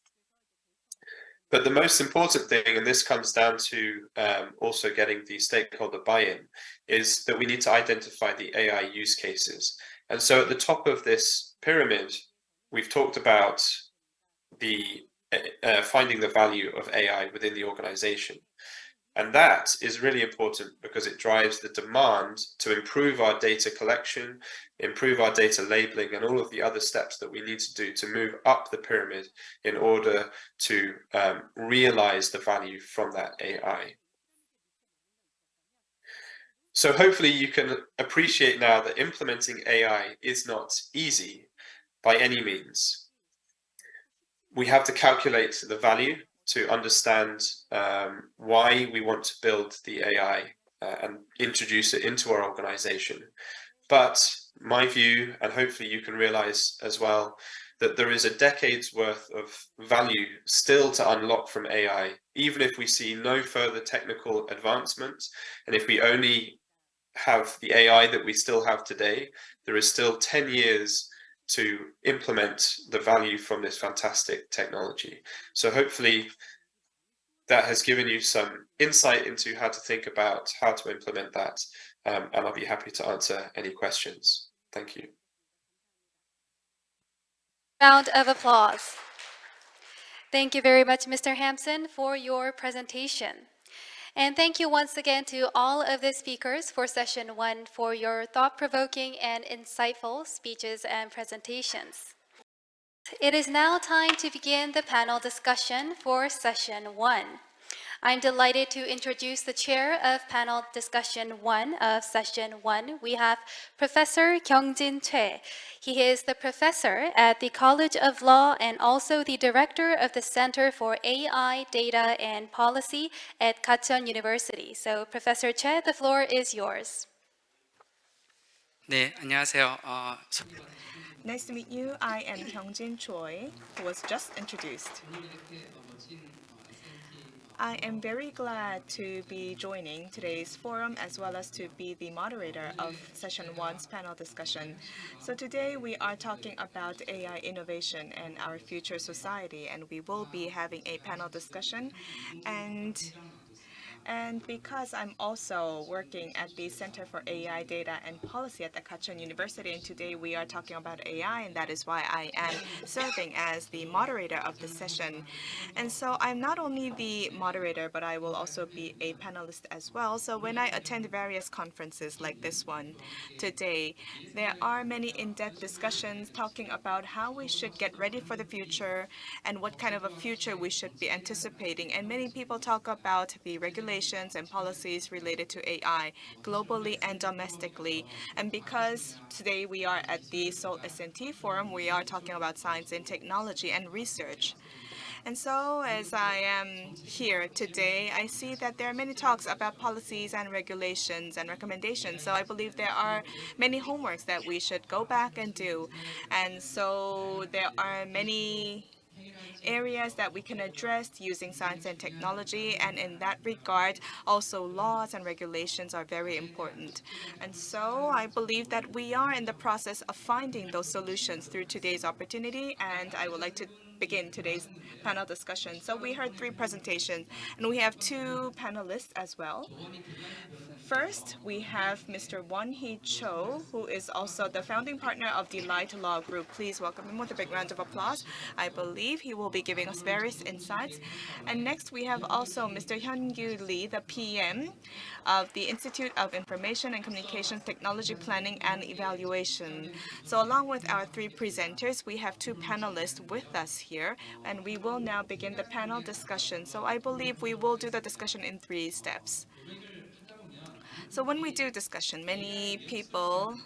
But the most important thing, and this comes down to also getting the stakeholder buy-in, is that we need to identify the AI use cases. And so at the top of this pyramid, we've talked about the finding the value of AI within the organization. And that is really important because it drives the demand to improve our data collection, improve our data labeling, and all of the other steps that we need to do to move up the pyramid in order to realize the value from that AI. So hopefully you can appreciate now that implementing AI is not easy by any means. We have to calculate the value to understand why we want to build the AI and introduce it into our organization. But my view, and hopefully you can realize as well, that there is a decade's worth of value still to unlock from AI, even if we see no further technical advancements, and if we only have the AI that we still have today, there is still 10 years to implement the value from this fantastic technology. So hopefully that has given you some insight into how to think about how to implement that, and I'll be happy to answer any questions. Thank you. Round of applause. Thank you very much, Mr. Hampson, for your presentation. And thank you once again to all of the speakers for session 1 for your thought-provoking and insightful speeches and presentations. It is now time to begin the panel discussion for session 1. I'm delighted to introduce the chair of panel discussion 1 of session 1. We have Professor Kyungjin Choi. He is the professor at the College of Law and also the director of the Center for AI, Data, and Policy at Gachon University. So, Professor Choi, the floor is yours. 네, 안녕하세요. Nice to meet you. I am Kyungjin Choi, who was just introduced. I am very glad to be joining today's forum as well as to be the moderator of session 1's panel discussion. So today we are talking about AI innovation and our future society, and we will be having a panel discussion. And because I'm also working at the Center for AI, Data, and Policy at the Gachon University, and today we are talking about AI, and that is why I am serving as the moderator of the session. And so I'm not only the moderator, but I will also be a panelist as well. So when I attend various conferences like this one today, there are many in-depth discussions talking about how we should get ready for the future and what kind of a future we should be anticipating. And many people talk about the regulations and policies related to AI globally and domestically. And because today we are at the Seoul S&T Forum, we are talking about science and technology and research. And so, as I am here today, I see that there are many talks about policies and regulations and recommendations. So I believe there are many homeworks that we should go back and do. And so there are many areas that we can address using science and technology. And in that regard, also laws and regulations are very important. And so I believe that we are in the process of finding those solutions through today's opportunity. And I would like to begin today's panel discussion. So we heard three presentations, and we have two panelists as well. First, we have Mr. Won-hee Cho, who is also the founding partner of Delight Law Group. Please welcome him with a big round of applause. I believe he will be giving us various insights. And next, we have also Mr. Hyun-gyu Lee, the PM of the Institute of Information and Communications Technology Planning and Evaluation. So along with our three presenters, we have two panelists with us here, and we will now begin the panel discussion. So I believe we will do the discussion in three steps. So when we do discussion, many people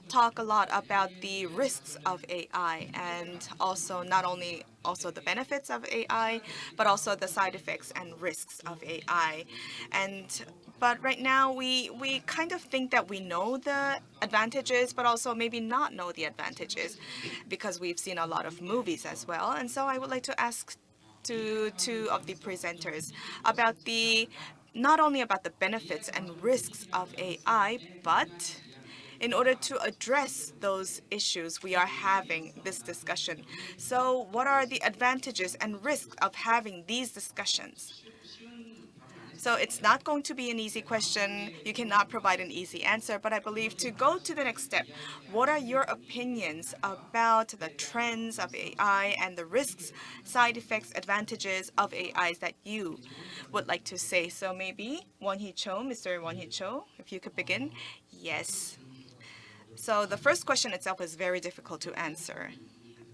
talk a lot about the risks of AI and also not only also the benefits of AI, but also the side effects and risks of AI. And but right now we kind of think that we know the advantages, but also maybe not know the advantages because we've seen a lot of movies as well. And so I would like to ask to two of the presenters about the not only about the benefits and risks of AI, but in order to address those issues, we are having this discussion. So what are the advantages and risks of having these discussions? So it's not going to be an easy question. You cannot provide an easy answer, but I believe to go to the next step, what are your opinions about the trends of AI and the risks, side effects, advantages of AIs that you would like to say? So maybe Won-hee Cho, Mr. Won-hee Cho, if you could begin. Yes. So the first question itself is very difficult to answer.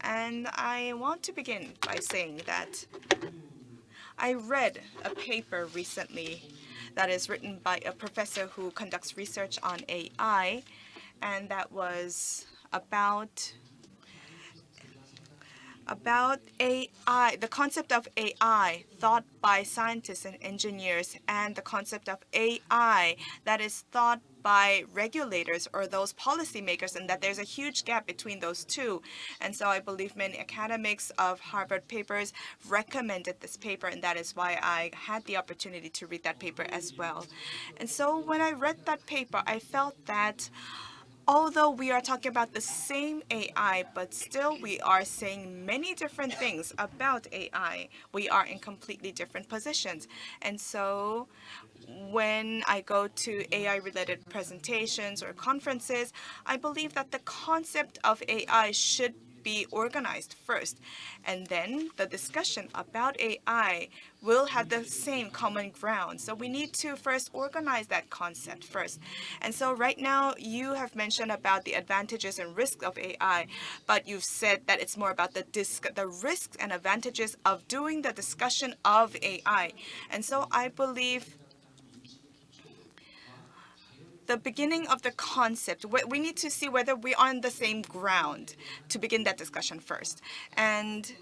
And I want to begin by saying that I read a paper recently that is written by a professor who conducts research on AI, and that was about AI, the concept of AI thought by scientists and engineers, and the concept of AI that is thought by regulators or those policymakers, and that there's a huge gap between those two. And so I believe many academics of Harvard papers recommended this paper, and that is why I had the opportunity to read that paper as well. And so when I read that paper, I felt that although we are talking about the same AI, but still we are saying many different things about AI. We are in completely different positions. And so when I go to AI related presentations or conferences, I believe that the concept of AI should be organized first. And then the discussion about AI will have the same common ground. So we need to first organize that concept first. And so right now you have mentioned about the advantages and risks of AI, but you've said that it's more about the risks and advantages of doing the discussion of AI. And so I believe the beginning of the concept, we need to see whether we're on the same ground to begin that discussion first. And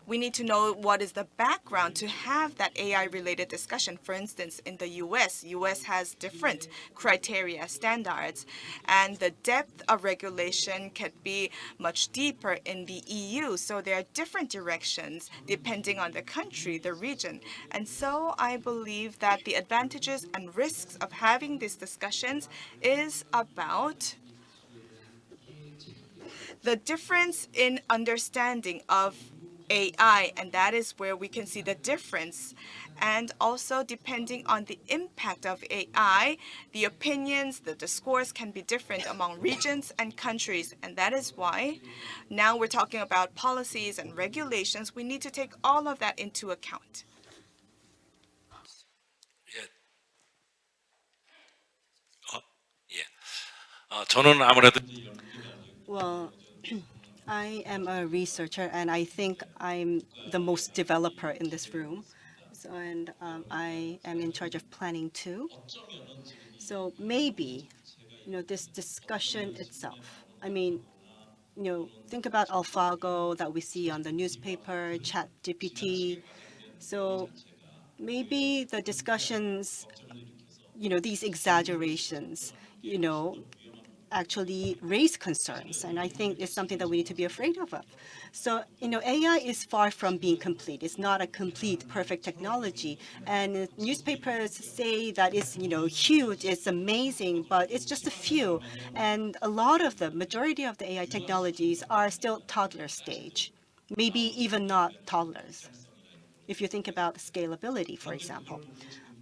we need to know what is the background to have that AI-related discussion. For instance, in the US has different criteria, standards, and the depth of regulation can be much deeper in the EU. So there are different directions depending on the country, the region. And so I believe that the advantages and risks of having these discussions is about the difference in understanding of AI, and that is where we can see the difference. And also, depending on the impact of AI, the opinions, the discourse can be different among regions and countries. And that is why now we're talking about policies and regulations. We need to take all of that into account. 예. 예. 저는 아무래도 Well, I am a researcher, and I think I'm the most developer in this room. So, and I am in charge of planning too. So maybe, this discussion itself, I mean, think about AlphaGo that we see on the newspaper, ChatGPT. So maybe the discussions, these exaggerations, you know, actually raise concerns, and I think it's something that we need to be afraid of. So, AI is far from being complete. It's not a complete, perfect technology. And newspapers say that it's, huge, it's amazing, but it's just a few. And a lot of the majority of the AI technologies are still toddler stage, maybe even not toddlers if you think about scalability, for example.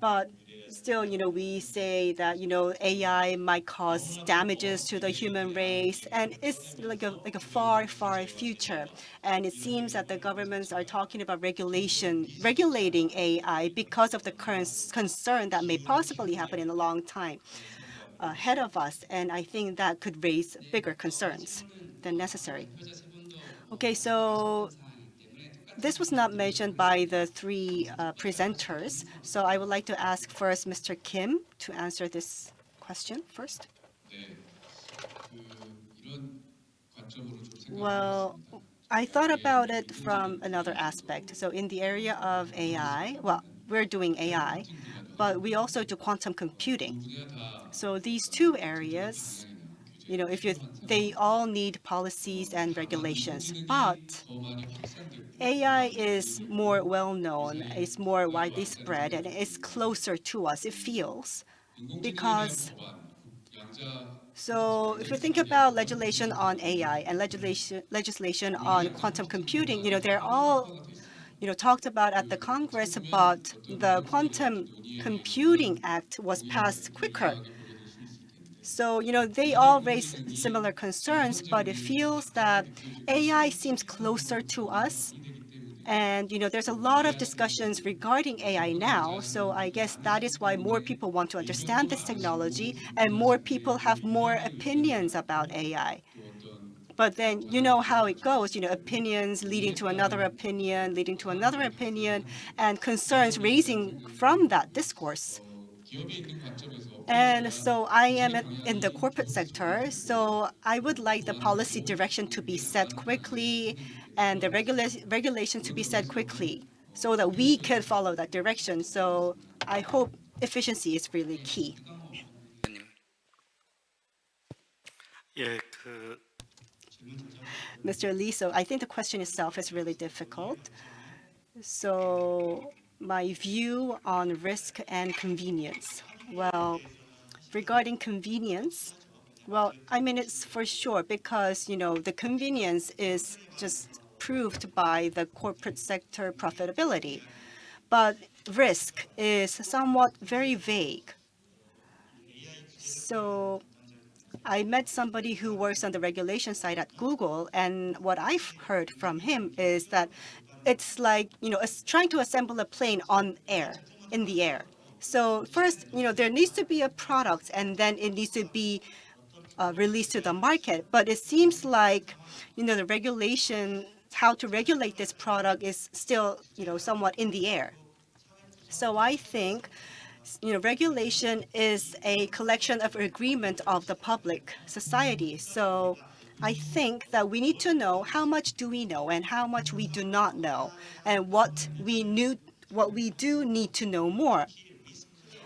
But still, we say that, AI might cause damages to the human race, and it's like a far, far future. And it seems that the governments are talking about regulating AI because of the current concern that may possibly happen in a long time ahead of us. And I think that could raise bigger concerns than necessary. Okay, so this was not mentioned by the three presenters, so I would like to ask first Mr. Kim to answer this question first. Well, I thought about it from another aspect. So in the area of AI, well, we're doing AI, but we also do quantum computing. So these two areas, if you they all need policies and regulations, but AI is more well known, it's more widely spread, and it's closer to us, it feels. Because, so if you think about legislation on AI and legislation on quantum computing, they're all, talked about at the Congress, but the Quantum Computing Act was passed quicker. So, they all raise similar concerns, but it feels that AI seems closer to us. And there's a lot of discussions regarding AI now. So I guess that is why more people want to understand this technology and more people have more opinions about AI. But then you know how it goes, opinions leading to another opinion, leading to another opinion, and concerns raising from that discourse. And so I am in the corporate sector, so I would like the policy direction to be set quickly and the regulation to be set quickly so that we can follow that direction. So I hope efficiency is really key. 예, Mr. Lee, so I think the question itself is really difficult. So my view on risk and convenience. Well, regarding convenience, well, I mean, it's for sure because, the convenience is just proved by the corporate sector profitability. But risk is somewhat very vague. So I met somebody who works on the regulation side at Google, and what I've heard from him is that it's like, it's trying to assemble a plane in the air. So first, there needs to be a product, and then it needs to be released to the market. But it seems like, the regulation, how to regulate this product is still, somewhat in the air. So I think, regulation is a collection of agreement of the public society. So I think that we need to know how much do we know and how much we do not know, and what we do need to know more.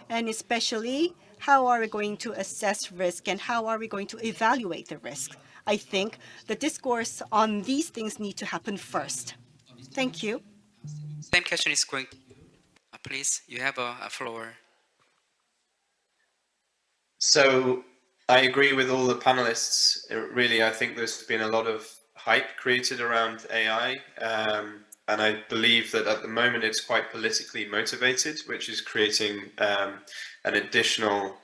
And especially, how are we going to assess risk and how are we going to evaluate the risk? I think the discourse on these things need to happen first. Thank you. Same question is going to you. Please, you have a floor. So I agree with all the panelists. Really, I think there's been a lot of hype created around AI. And I believe that at the moment it's quite politically motivated, which is creating an additional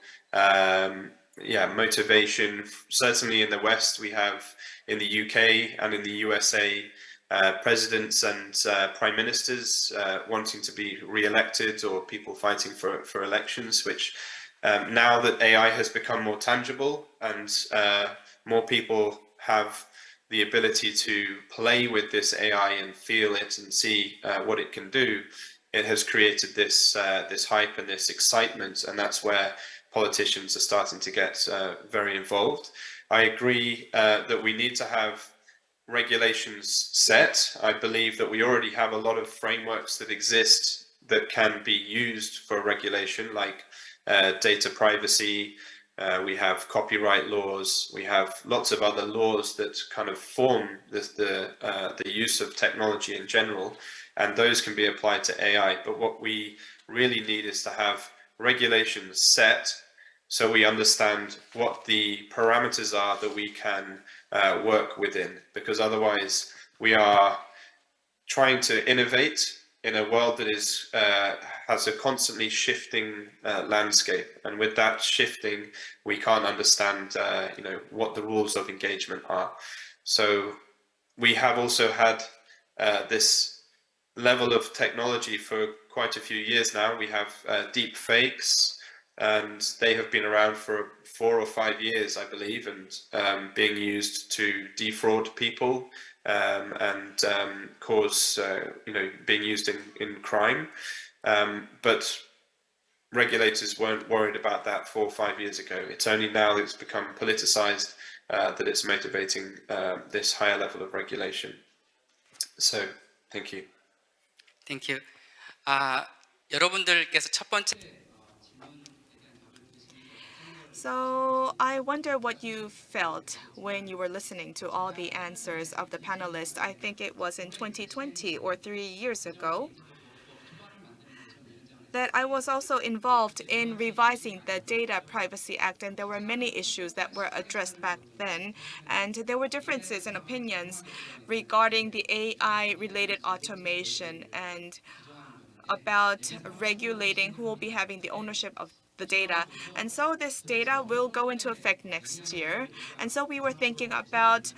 motivation. Certainly in the West, we have in the UK and in the USA presidents and prime ministers wanting to be re-elected, or people fighting for elections, which now that AI has become more tangible and more people have the ability to play with this AI and feel it and see what it can do, it has created this this hype and this excitement, and that's where politicians are starting to get very involved. I agree that we need to have regulations set. I believe that we already have a lot of frameworks that exist that can be used for regulation, like data privacy. We have copyright laws. We have lots of other laws that kind of form the use of technology in general, and those can be applied to AI. But what we really need is to have regulations set so we understand what the parameters are that we can work within, because otherwise we are trying to innovate in a world that is has a constantly shifting landscape, and with that shifting, we can't understand what the rules of engagement are. So we have also had this level of technology for quite a few years now. We have deep fakes, and they have been around for 4 or 5 years, I believe, and being used to defraud people and cause, being used in crime. But regulators weren't worried about that 4 or 5 years ago. It's only now that it's become politicized that it's motivating this higher level of regulation. So, thank you. Thank you. 여러분들께서 첫 번째 So I wonder what you felt when you were listening to all the answers of the panelists. I think it was in 2020 or 3 years ago that I was also involved in revising the Data Privacy Act, and there were many issues that were addressed back then, and there were differences in opinions regarding the AI-related automation and about regulating who will be having the ownership of the data. And so this data will go into effect next year. And so we were thinking about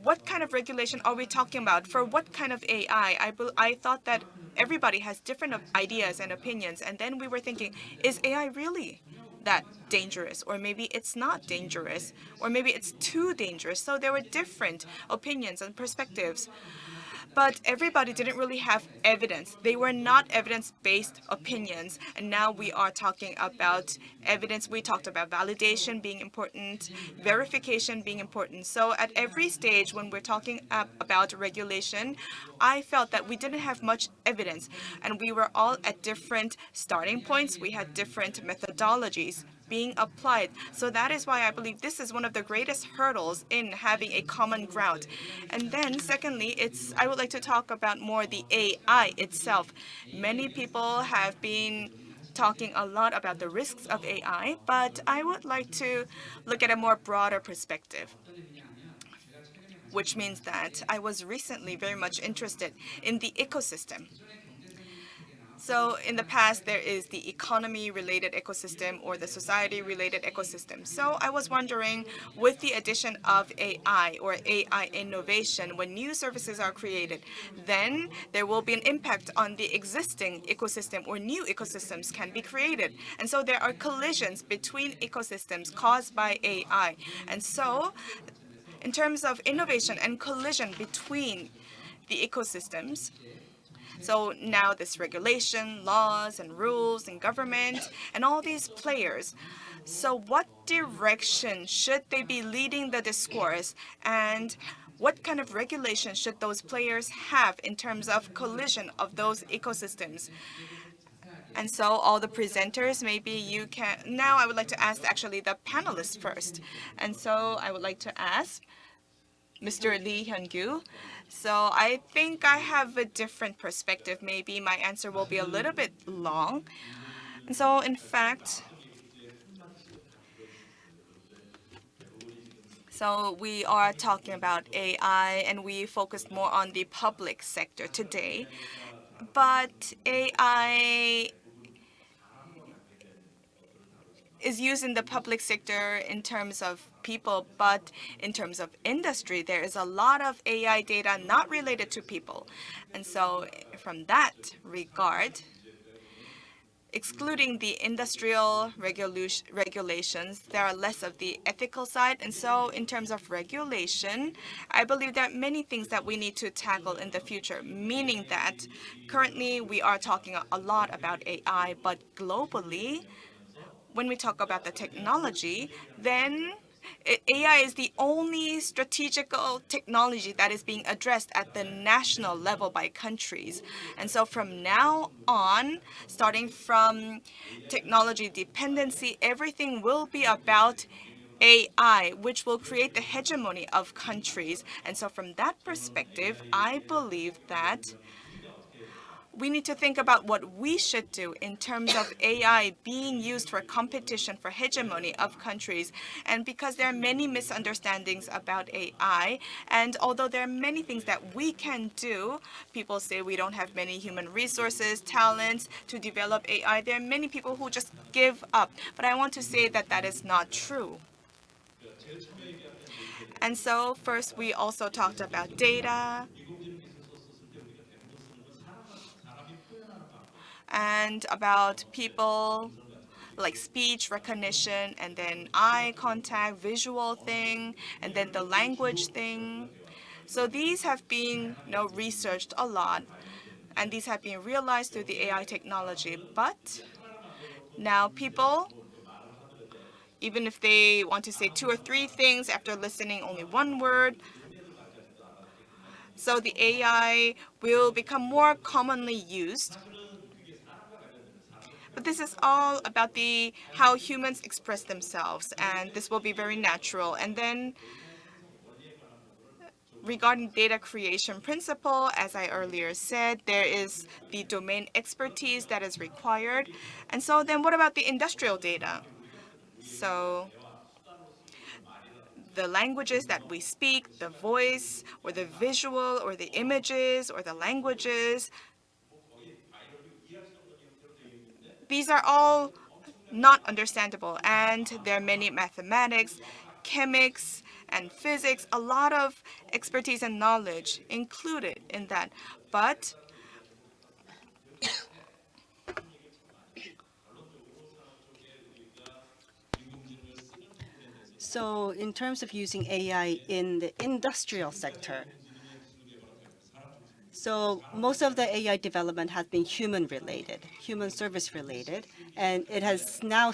what kind of regulation are we talking about? For what kind of AI? I thought that everybody has different ideas and opinions. And then we were thinking, is AI really that dangerous? Or maybe it's not dangerous. Or maybe it's too dangerous. So there were different opinions and perspectives. But everybody didn't really have evidence. They were not evidence-based opinions. And now we are talking about evidence. We talked about validation being important, verification being important. So at every stage when we're talking about regulation, I felt that we didn't have much evidence. And we were all at different starting points. We had different methodologies being applied. So that is why I believe this is one of the greatest hurdles in having a common ground. And then secondly, I would like to talk about more the AI itself. Many people have been talking a lot about the risks of AI, but I would like to look at a more broader perspective, which means that I was recently very much interested in the ecosystem. So in the past, there is the economy-related ecosystem or the society-related ecosystem. So I was wondering, with the addition of AI or AI innovation, when new services are created, then there will be an impact on the existing ecosystem, or new ecosystems can be created. And so there are collisions between ecosystems caused by AI. And so in terms of innovation and collision between the ecosystems, so now this regulation, laws and rules and government and all these players. So what direction should they be leading the discourse, and what kind of regulation should those players have in terms of collision of those ecosystems? And so all the presenters, maybe you can, now I would like to ask actually the panelists first. And so I would like to ask Mr. Lee Hyun-gyu. So I think I have a different perspective. Maybe my answer will be a little bit long. And so in fact, so we are talking about AI and we focused more on the public sector today. But AI is used in the public sector in terms of people, but in terms of industry, there is a lot of AI data not related to people. And so from that regard, excluding the industrial regulations, there are less of the ethical side. And so in terms of regulation, I believe there are many things that we need to tackle in the future, meaning that currently we are talking a lot about AI, but globally, when we talk about the technology, then AI is the only strategical technology that is being addressed at the national level by countries. And so from now on, starting from technology dependency, everything will be about AI, which will create the hegemony of countries. And so from that perspective, I believe that we need to think about what we should do in terms of AI being used for competition, for hegemony of countries. And because there are many misunderstandings about AI, and although there are many things that we can do, people say we don't have many human resources, talents to develop AI. There are many people who just give up. But I want to say that that is not true. And so first, we also talked about data and about people like speech recognition and then eye contact, visual thing, and then the language thing. So these have been researched a lot, and these have been realized through the AI technology. But now people, even if they want to say two or three things after listening only one word, so the AI will become more commonly used. But this is all about the how humans express themselves, and this will be very natural. And then regarding data creation principle, as I earlier said, there is the domain expertise that is required. And so then what about the industrial data? So the languages that we speak, the voice, or the visual, or the images, or the languages, these are all not understandable. And there are many mathematics, chemics, and physics, a lot of expertise and knowledge included in that. But So in terms of using AI in the industrial sector, so most of the AI development has been human related, human service related, and it is now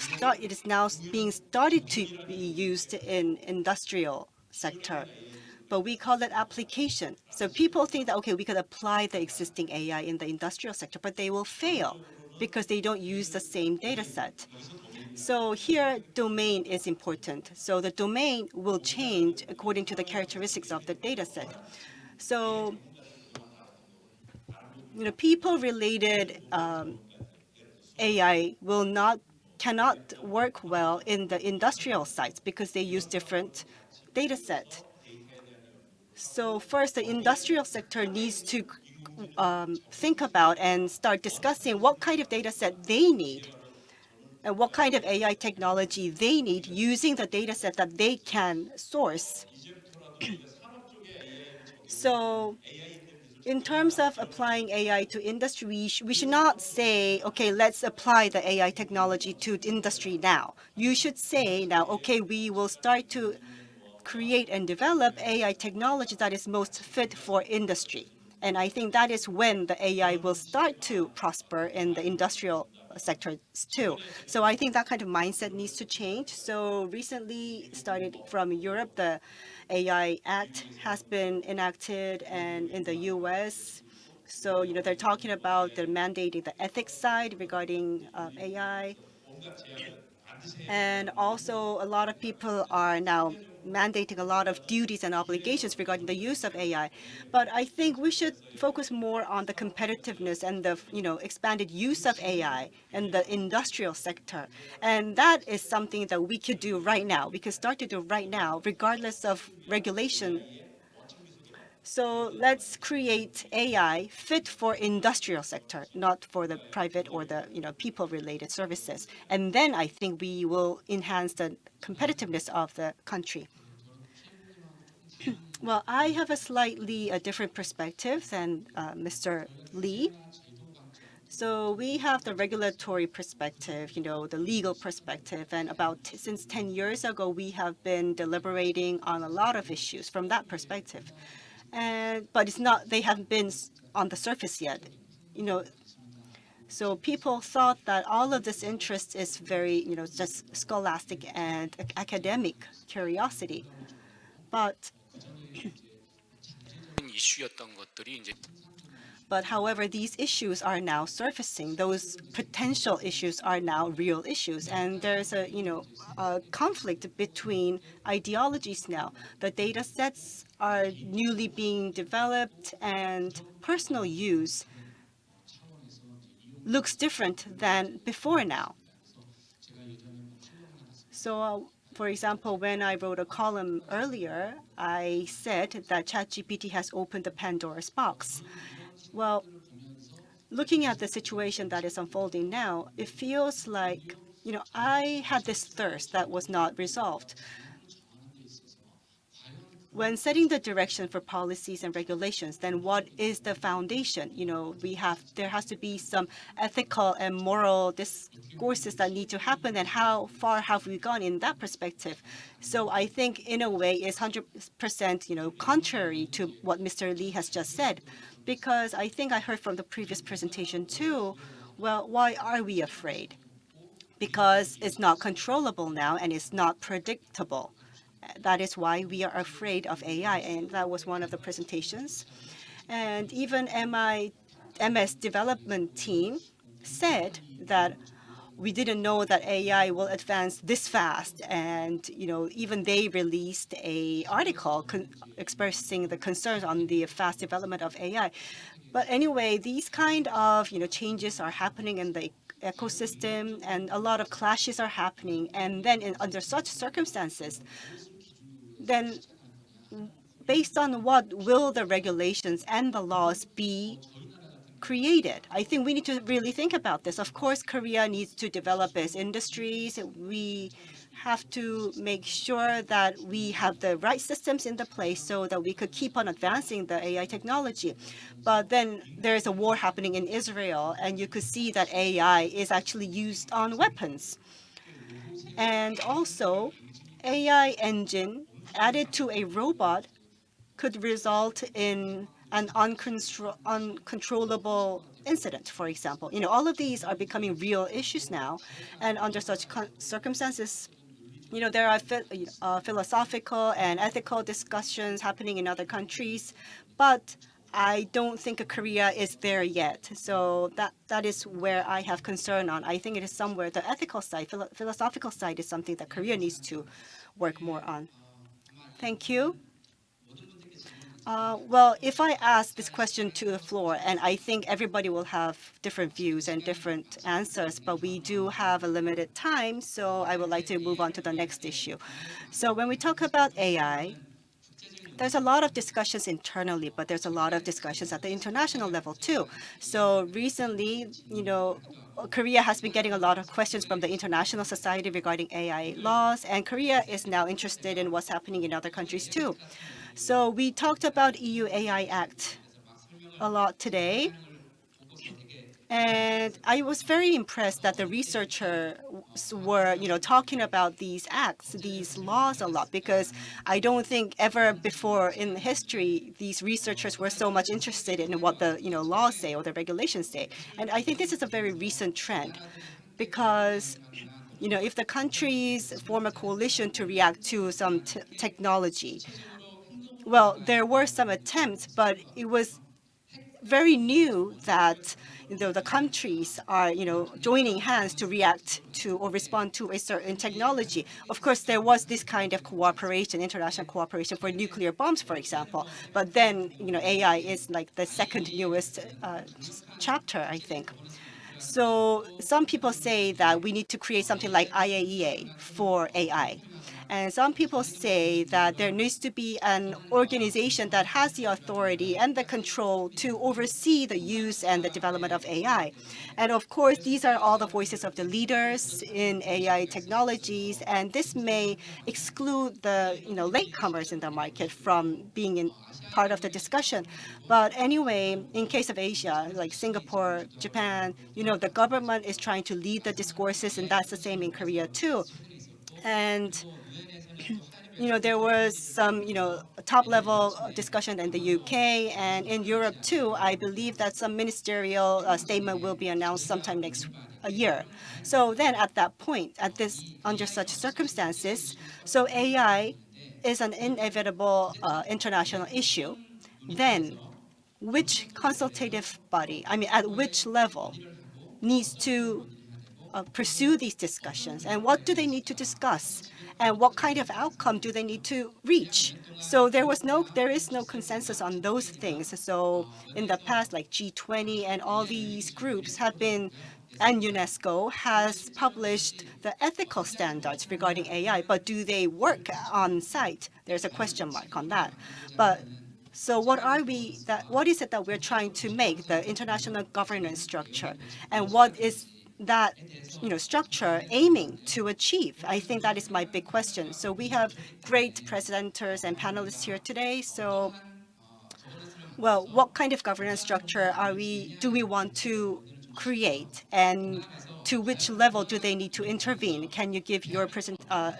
being started to be used in industrial sector. But we call it application. So people think that, okay, we could apply the existing AI in the industrial sector, but they will fail because they don't use the same data set. So here, domain is important. So the domain will change according to the characteristics of the data set. So, people-related AI cannot work well in the industrial sites because they use different data set. So first, the industrial sector needs to think about and start discussing what kind of data set they need and what kind of AI technology they need using the data set that they can source. So in terms of applying AI to industry, we should not say, okay, let's apply the AI technology to industry now. You should say now, okay, we will start to create and develop AI technology that is most fit for industry. And I think that is when the AI will start to prosper in the industrial sector too. So I think that kind of mindset needs to change. So recently started from Europe, the AI Act has been enacted, and in the US, so they're talking about they're mandating the ethics side regarding AI. And also, a lot of people are now mandating a lot of duties and obligations regarding the use of AI. But I think we should focus more on the competitiveness and the expanded use of AI in the industrial sector. And that is something that we could do right now. We could start to do right now, regardless of regulation. So let's create AI fit for industrial sector, not for the private or the people-related services. And then I think we will enhance the competitiveness of the country. Well, I have a slightly different perspective than Mr. Lee. So we have the regulatory perspective, the legal perspective, and since 10 years ago, we have been deliberating on a lot of issues from that perspective. But they haven't been on the surface yet. You know, So people thought that all of this interest is very, just scholastic and academic curiosity. But 이슈였던 것들이 이제 however, these issues are now surfacing. Those potential issues are now real issues, and there's a conflict between ideologies now. The data sets are newly being developed, and personal use looks different than before now. So, for example, when I wrote a column earlier, I said that ChatGPT has opened the Pandora's box. Well, looking at the situation that is unfolding now, it feels like, I had this thirst that was not resolved. When setting the direction for policies and regulations, then what is the foundation? There has to be some ethical and moral discourses that need to happen, and how far have we gone in that perspective? So I think in a way it's 100%, contrary to what Mr. Lee has just said, because I think I heard from the previous presentation too, well, why are we afraid? Because it's not controllable now and it's not predictable. That is why we are afraid of AI, and that was one of the presentations. And even MS development team said that we didn't know that AI will advance this fast, and even they released a article expressing the concerns on the fast development of AI. But anyway, these kind of changes are happening in the ecosystem, and a lot of clashes are happening. And then under such circumstances, then based on what will the regulations and the laws be created? I think we need to really think about this. Of course, Korea needs to develop its industries. We have to make sure that we have the right systems in the place so that we could keep on advancing the AI technology. But then there's a war happening in Israel, and you could see that AI is actually used on weapons. And also, AI engine added to a robot could result in an uncontrollable incident, for example. All of these are becoming real issues now. And under such circumstances, there are philosophical and ethical discussions happening in other countries. But I don't think Korea is there yet. So that is where I have concern on. I think it is somewhere the ethical side, philosophical side is something that Korea needs to work more on. Thank you. Well, if I ask this question to the floor, and I think everybody will have different views and different answers, but we do have a limited time, so I would like to move on to the next issue. So when we talk about AI, there's a lot of discussions internally, but there's a lot of discussions at the international level too. So recently, Korea has been getting a lot of questions from the international society regarding AI laws, and Korea is now interested in what's happening in other countries too. So we talked about EU AI Act a lot today. And I was very impressed that the researchers were, talking about these acts, these laws a lot, because I don't think ever before in history these researchers were so much interested in what the, laws say or the regulations say. And I think this is a very recent trend, because if the countries form a coalition to react to some technology, well, there were some attempts, but it was very new that the countries are joining hands to react to or respond to a certain technology. Of course, there was this kind of cooperation, international cooperation for nuclear bombs, for example. But then AI is like the second newest chapter, I think. So some people say that we need to create something like IAEA for AI. And some people say that there needs to be an organization that has the authority and the control to oversee the use and the development of AI. And of course, these are all the voices of the leaders in AI technologies, and this may exclude the latecomers in the market from being in part of the discussion. But anyway, in case of Asia, like Singapore, Japan, the government is trying to lead the discourses, and that's the same in Korea too. And there was some, top-level discussion in the UK and in Europe too. I believe that some ministerial statement will be announced sometime next year. So then, at that point, under such circumstances, so AI is an inevitable international issue. Then, which consultative body, I mean, at which level, needs to pursue these discussions, and what do they need to discuss, and what kind of outcome do they need to reach? So there is no consensus on those things. So in the past, like G20 and all these groups have been, and UNESCO has published the ethical standards regarding AI, but do they work on site? There's a question mark on that. But so what is it that we're trying to make the international governance structure? And what is that structure aiming to achieve? I think that is my big question. So we have great presenters and panelists here today. So, well, what kind of governance structure do we want to create, and to which level do they need to intervene? Can you give your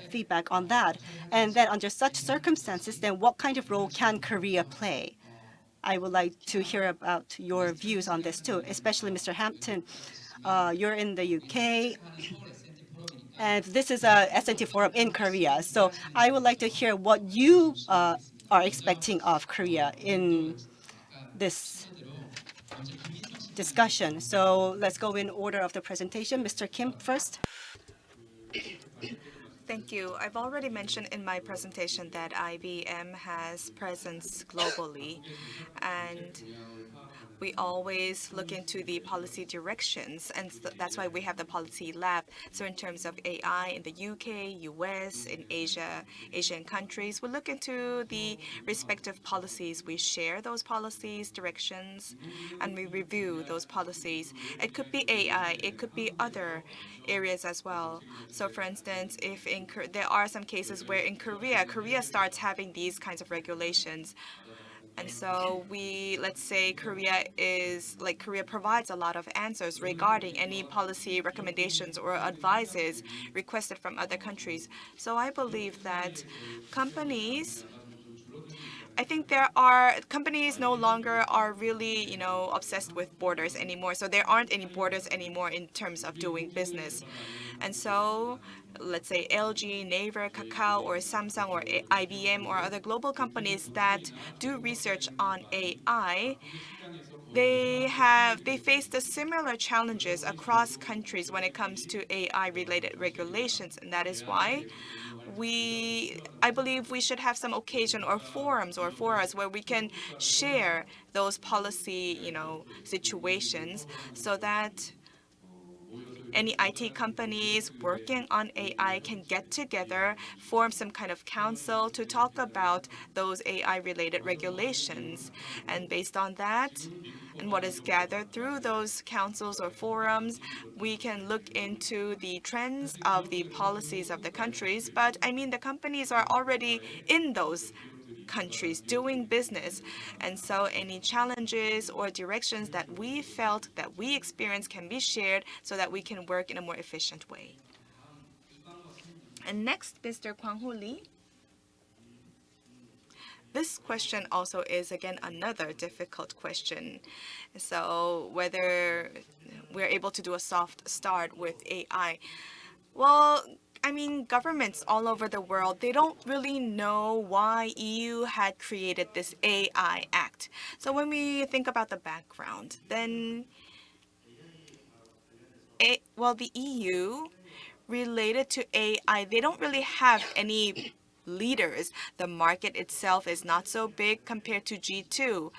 feedback on that? And then under such circumstances, then what kind of role can Korea play? I would like to hear about your views on this too, especially Mr. Hampton. You're in the UK, and this is a SNT forum in Korea. So I would like to hear what you are expecting of Korea in this discussion. So let's go in order of the presentation. Mr. Kim first. Thank you. I've already mentioned in my presentation that IBM has presence globally, and we always look into the policy directions, and that's why we have the policy lab. So in terms of AI in the UK, US, in Asia, Asian countries, we look into the respective policies. We share those policies, directions, and we review those policies. It could be AI, it could be other areas as well. So for instance, if there are some cases where in Korea starts having these kinds of regulations, and so let's say Korea provides a lot of answers regarding any policy recommendations or advices requested from other countries. So I believe that I think companies no longer are really, obsessed with borders anymore. So there aren't any borders anymore in terms of doing business. And so let's say LG, Naver, Kakao, or Samsung, or IBM, or other global companies that do research on AI, they face the similar challenges across countries when it comes to AI related regulations, and that is why I believe we should have some occasion or forums or forums where we can share those policy, situations, so that any IT companies working on AI can get together, form some kind of council to talk about those AI-related regulations. And based on that, and what is gathered through those councils or forums, we can look into the trends of the policies of the countries. But I mean, the companies are already in those countries doing business. And so any challenges or directions that we felt, that we experienced, can be shared so that we can work in a more efficient way. And next, Mr. Kwang-Hoo Lee. This question also is, again, another difficult question. So whether we're able to do a soft start with AI. Well, I mean, governments all over the world, they don't really know why EU had created this AI Act. So when we think about the background, then, the EU related to AI, they don't really have any leaders. The market itself is not so big compared to G2.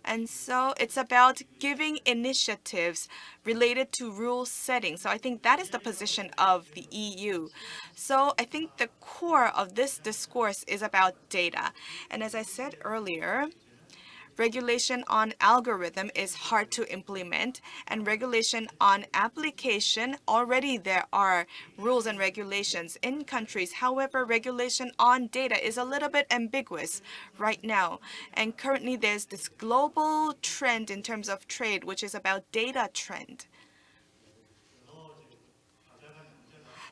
And so it's about giving initiatives related to rule setting. So I think that is the position of the EU. So I think the core of this discourse is about data. And as I said earlier, regulation on algorithm is hard to implement, and regulation on application, already there are rules and regulations in countries. However, regulation on data is a little bit ambiguous right now. And currently there's this global trend in terms of trade, which is about data trend.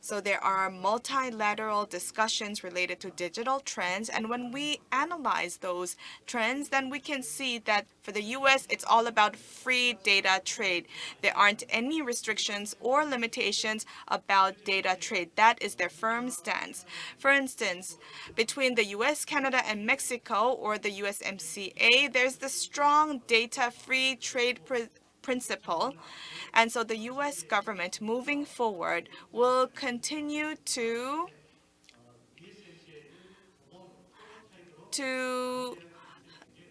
So there are multilateral discussions related to digital trends, and when we analyze those trends, then we can see that for the US, it's all about free data trade. There aren't any restrictions or limitations about data trade. That is their firm stance. For instance, between the US, Canada, and Mexico, or the USMCA, there's the strong data-free trade principle. And so the US government moving forward will continue to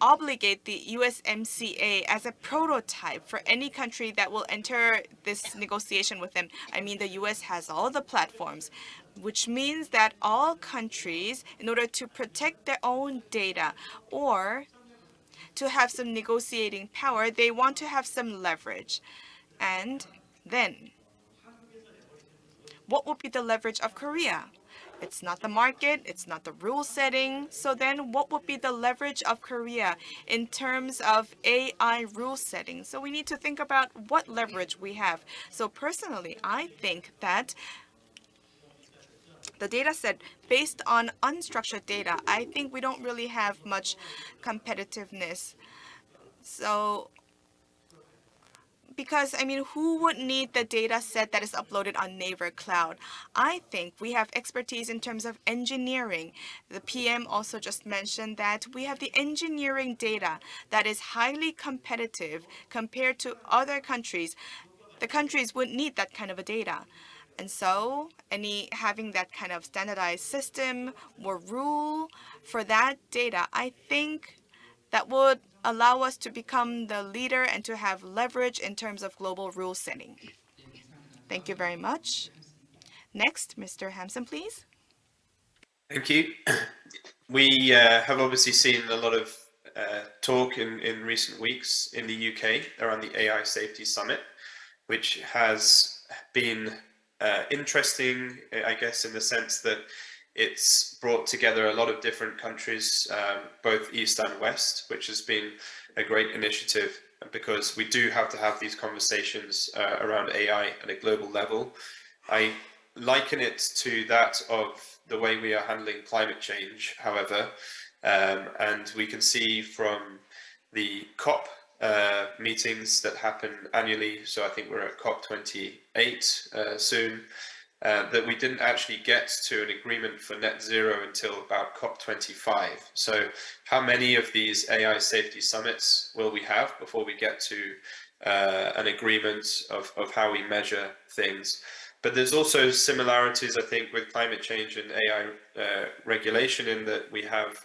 obligate the USMCA as a prototype for any country that will enter this negotiation with them. I mean, the US has all the platforms, which means that all countries, in order to protect their own data or to have some negotiating power, they want to have some leverage. And then, what will be the leverage of Korea? It's not the market, it's not the rule setting. So then what would be the leverage of Korea in terms of AI rule setting? So we need to think about what leverage we have. So personally, I think that the data set based on unstructured data, I think we don't really have much competitiveness. So because I mean, who would need the data set that is uploaded on Naver Cloud? I think we have expertise in terms of engineering. The PM also just mentioned that we have the engineering data that is highly competitive compared to other countries. The countries wouldn't need that kind of a data. And so having that kind of standardized system or rule for that data, I think that would allow us to become the leader and to have leverage in terms of global rule setting. Thank you very much. Next, Mr. Hampson, please. Thank you. We have obviously seen a lot of talk in recent weeks in the UK around the AI Safety Summit, which has been interesting, I guess, in the sense that it's brought together a lot of different countries, both East and West, which has been a great initiative because we do have to have these conversations around AI at a global level. I liken it to that of the way we are handling climate change, however, and we can see from the COP meetings that happen annually, so I think we're at COP28 soon, that we didn't actually get to an agreement for net zero until about COP25. So how many of these AI safety summits will we have before we get to an agreement of how we measure things? But there's also similarities, I think, with climate change and AI regulation in that we have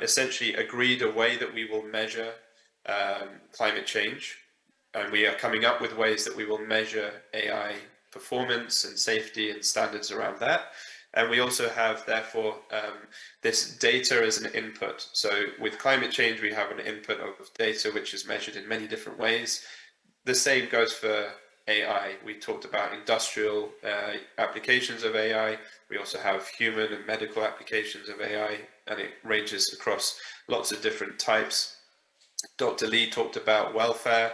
essentially agreed a way that we will measure climate change, and we are coming up with ways that we will measure AI performance and safety and standards around that. And we also have, therefore, this data as an input. So with climate change, we have an input of data which is measured in many different ways. The same goes for AI. We talked about industrial applications of AI. We also have human and medical applications of AI, and it ranges across lots of different types. Dr. Lee talked about welfare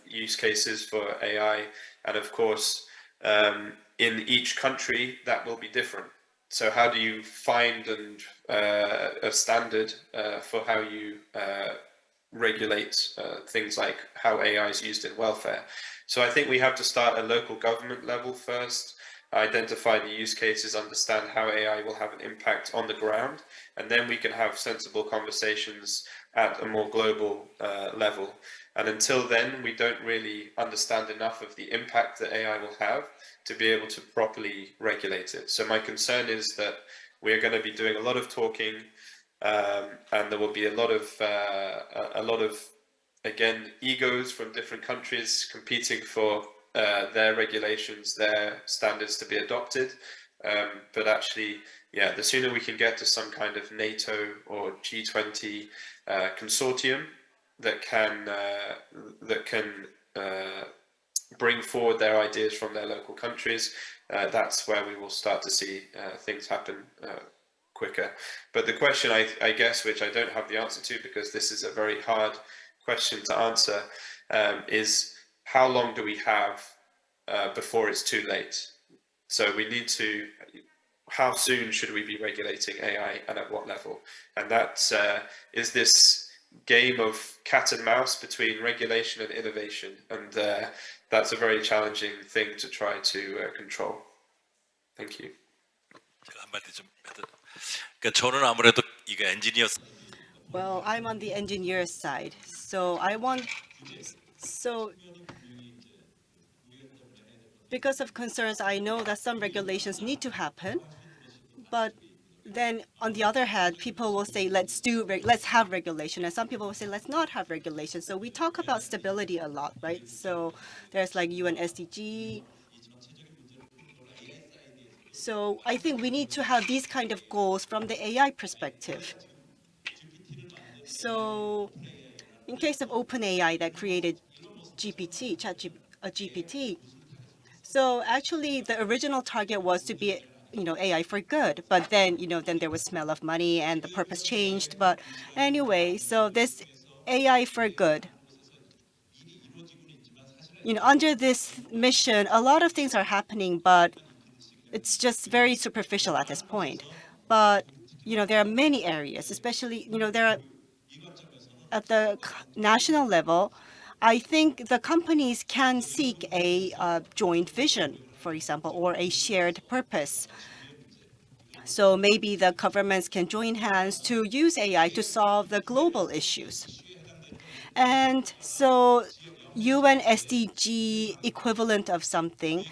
use cases for AI, and of course, in each country that will be different. So how do you find a standard for how you regulate things like how AI is used in welfare? So I think we have to start at local government level first, identify the use cases, understand how AI will have an impact on the ground, and then we can have sensible conversations at a more global level. And until then, we don't really understand enough of the impact that AI will have to be able to properly regulate it. So my concern is that we're going to be doing a lot of talking, and there will be a lot of again, egos from different countries competing for their regulations, their standards to be adopted. But actually, yeah, the sooner we can get to some kind of NATO or G20 consortium that can bring forward their ideas from their local countries, that's where we will start to see things happen quicker. But the question, I guess, which I don't have the answer to because this is a very hard question to answer, is how long do we have before it's too late? So we need to, how soon should we be regulating AI and at what level? And that is this game of cat and mouse between regulation and innovation. And that's a very challenging thing to try to control. Thank you. 제가 한마디 좀 해도, 그러니까 저는 아무래도 이거 엔지니어 Well, I'm on the engineer side, so because of concerns, I know that some regulations need to happen, but then on the other hand, people will say, let's have regulation, and some people will say, let's not have regulation. So we talk about stability a lot, right? So there's like UN SDG. So I think we need to have these kind of goals from the AI perspective. So in case of OpenAI that created GPT, so actually the original target was to be, AI for good, but then, then there was smell of money and the purpose changed. But anyway, so this AI for good, under this mission, a lot of things are happening, but it's just very superficial at this point. But, there are many areas, especially, there are at the national level, I think the companies can seek a joint vision, for example, or a shared purpose. So maybe the governments can join hands to use AI to solve the global issues. And so UN SDG equivalent of something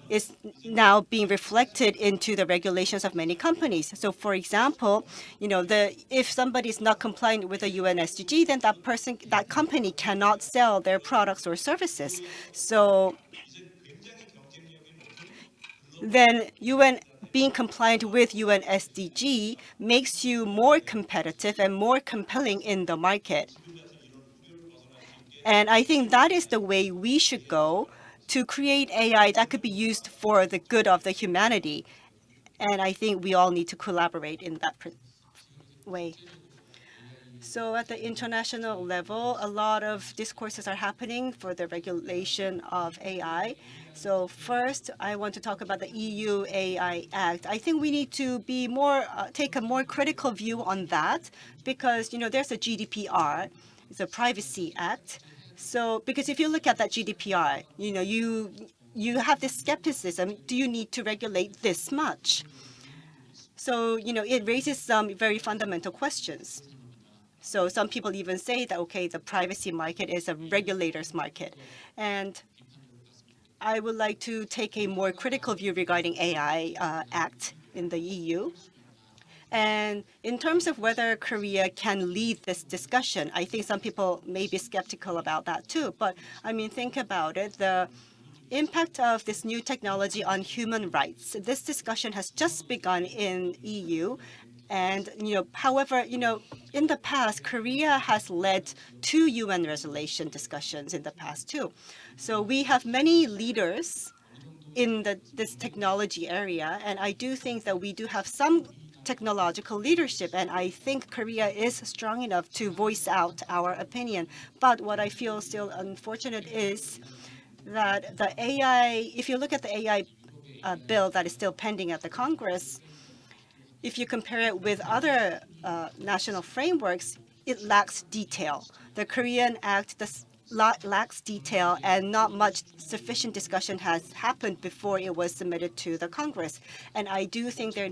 is now being reflected into the regulations of many companies. So for example, if somebody is not compliant with the UN SDG, then that company cannot sell their products or services. So then being compliant with UN SDG makes you more competitive and more compelling in the market. And I think that is the way we should go to create AI that could be used for the good of the humanity. And I think we all need to collaborate in that way. So at the international level, a lot of discourses are happening for the regulation of AI. So first, I want to talk about the EU AI Act. I think we need to be take a more critical view on that because, there's a GDPR, it's a Privacy Act. So because if you look at that GDPR, you have this skepticism, do you need to regulate this much? So, it raises some very fundamental questions. So some people even say that, okay, the privacy market is a regulator's market. And I would like to take a more critical view regarding AI Act in the EU. And in terms of whether Korea can lead this discussion, I think some people may be skeptical about that too. But I mean, think about it. The impact of this new technology on human rights. This discussion has just begun in EU. And, however, in the past, Korea has led 2 UN resolution discussions in the past too. So we have many leaders in this technology area. And I do think that we do have some technological leadership. And I think Korea is strong enough to voice out our opinion. But what I feel still unfortunate is that the AI, if you look at the AI bill that is still pending at the Congress, if you compare it with other national frameworks, it lacks detail. The Korean Act lacks detail, and not much sufficient discussion has happened before it was submitted to the Congress. And I do think there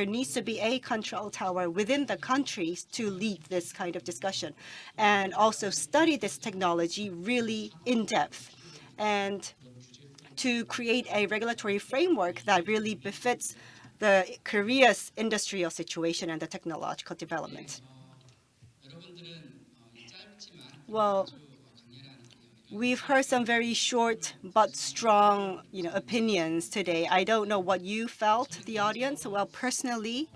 needs to be a control tower within the countries to lead this kind of discussion, and also study this technology really in depth, and to create a regulatory framework that really befits the Korea's industrial situation and the technological development. Well, we've heard some very short but strong, opinions today. I don't know what you felt, the audience. Well, personally,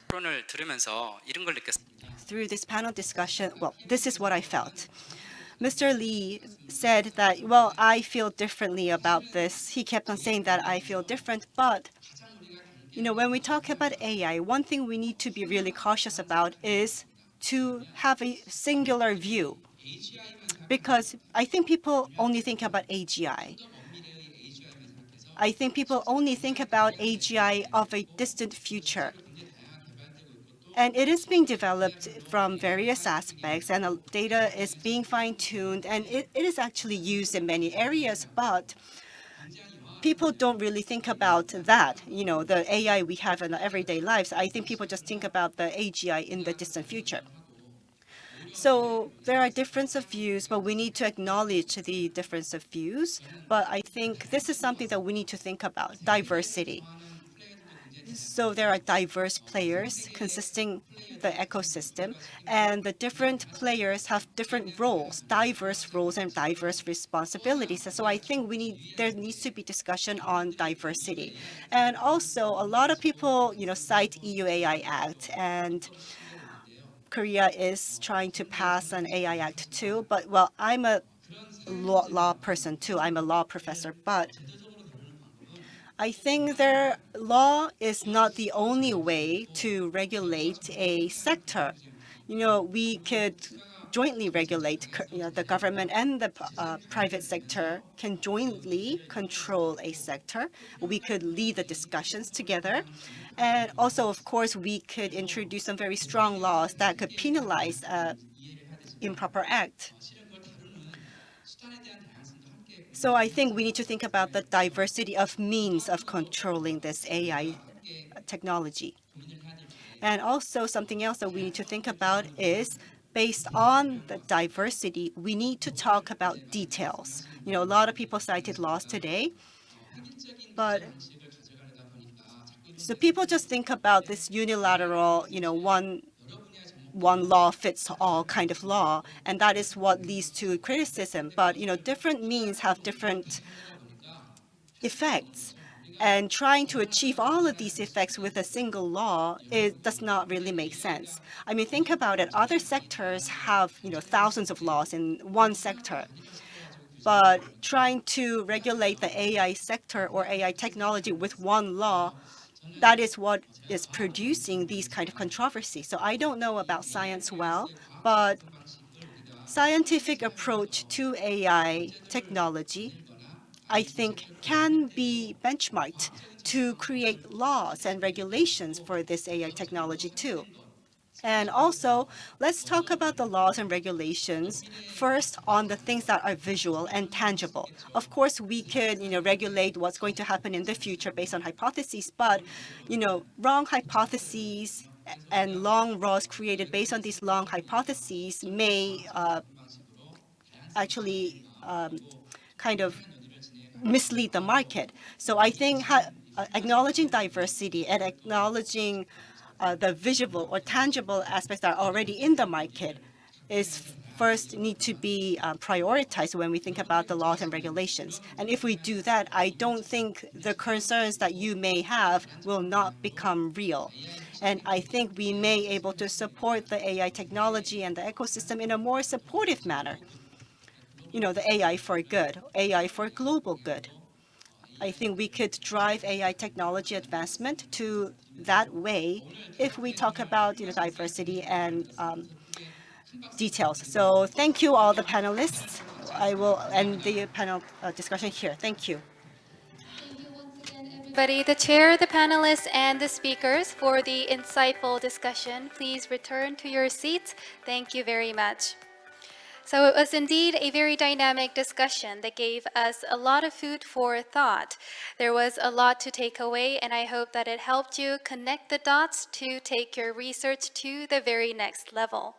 토론을 들으면서 이런 걸 느꼈습니다. through this panel discussion, well, this is what I felt. Mr. Lee said that, well, I feel differently about this. He kept on saying that I feel different, but when we talk about AI, one thing we need to be really cautious about is to have a singular view. Because I think people only think about AGI. I think people only think about AGI of a distant future. And it is being developed from various aspects, and data is being fine-tuned, and it is actually used in many areas, but people don't really think about that, the AI we have in our everyday lives. I think people just think about the AGI in the distant future. So there are differences of views, but we need to acknowledge the difference of views. But I think this is something that we need to think about, diversity. So there are diverse players consisting the ecosystem, and the different players have different roles, diverse roles and diverse responsibilities. So I think there needs to be discussion on diversity. And also a lot of people, cite EU AI Act, and Korea is trying to pass an AI Act too. But well, I'm a law person too. I'm a law professor, but I think their law is not the only way to regulate a sector. We could jointly regulate, the government and the private sector can jointly control a sector. We could lead the discussions together. And also, of course, we could introduce some very strong laws that could penalize improper act. So I think we need to think about the diversity of means of controlling this AI technology. And also something else that we need to think about is based on the diversity, we need to talk about details. A lot of people cited laws today, but so people just think about this unilateral, one law fits all kind of law, and that is what leads to criticism. But different means have different effects, and trying to achieve all of these effects with a single law, it does not really make sense. I mean, think about it. Other sectors have thousands of laws in one sector, but trying to regulate the AI sector or AI technology with one law, that is what is producing these kind of controversies. So I don't know about science well, but scientific approach to AI technology, I think, can be benchmarked to create laws and regulations for this AI technology too. And also, let's talk about the laws and regulations first on the things that are visual and tangible. Of course, we could, regulate what's going to happen in the future based on hypotheses, but, wrong hypotheses and long laws created based on these long hypotheses may actually kind of mislead the market. So I think acknowledging diversity and acknowledging the visible or tangible aspects that are already in the market is first need to be prioritized when we think about the laws and regulations. And if we do that, I don't think the concerns that you may have will not become real. And I think we may able to support the AI technology and the ecosystem in a more supportive manner. The AI for good, AI for global good. I think we could drive AI technology advancement to that way if we talk about diversity and details. So thank you, all the panelists. I will end the panel discussion here. Thank you. Everybody, the chair, the panelists, and the speakers for the insightful discussion. Please return to your seats. Thank you very much. So it was indeed a very dynamic discussion that gave us a lot of food for thought. There was a lot to take away, and I hope that it helped you connect the dots to take your research to the very next level.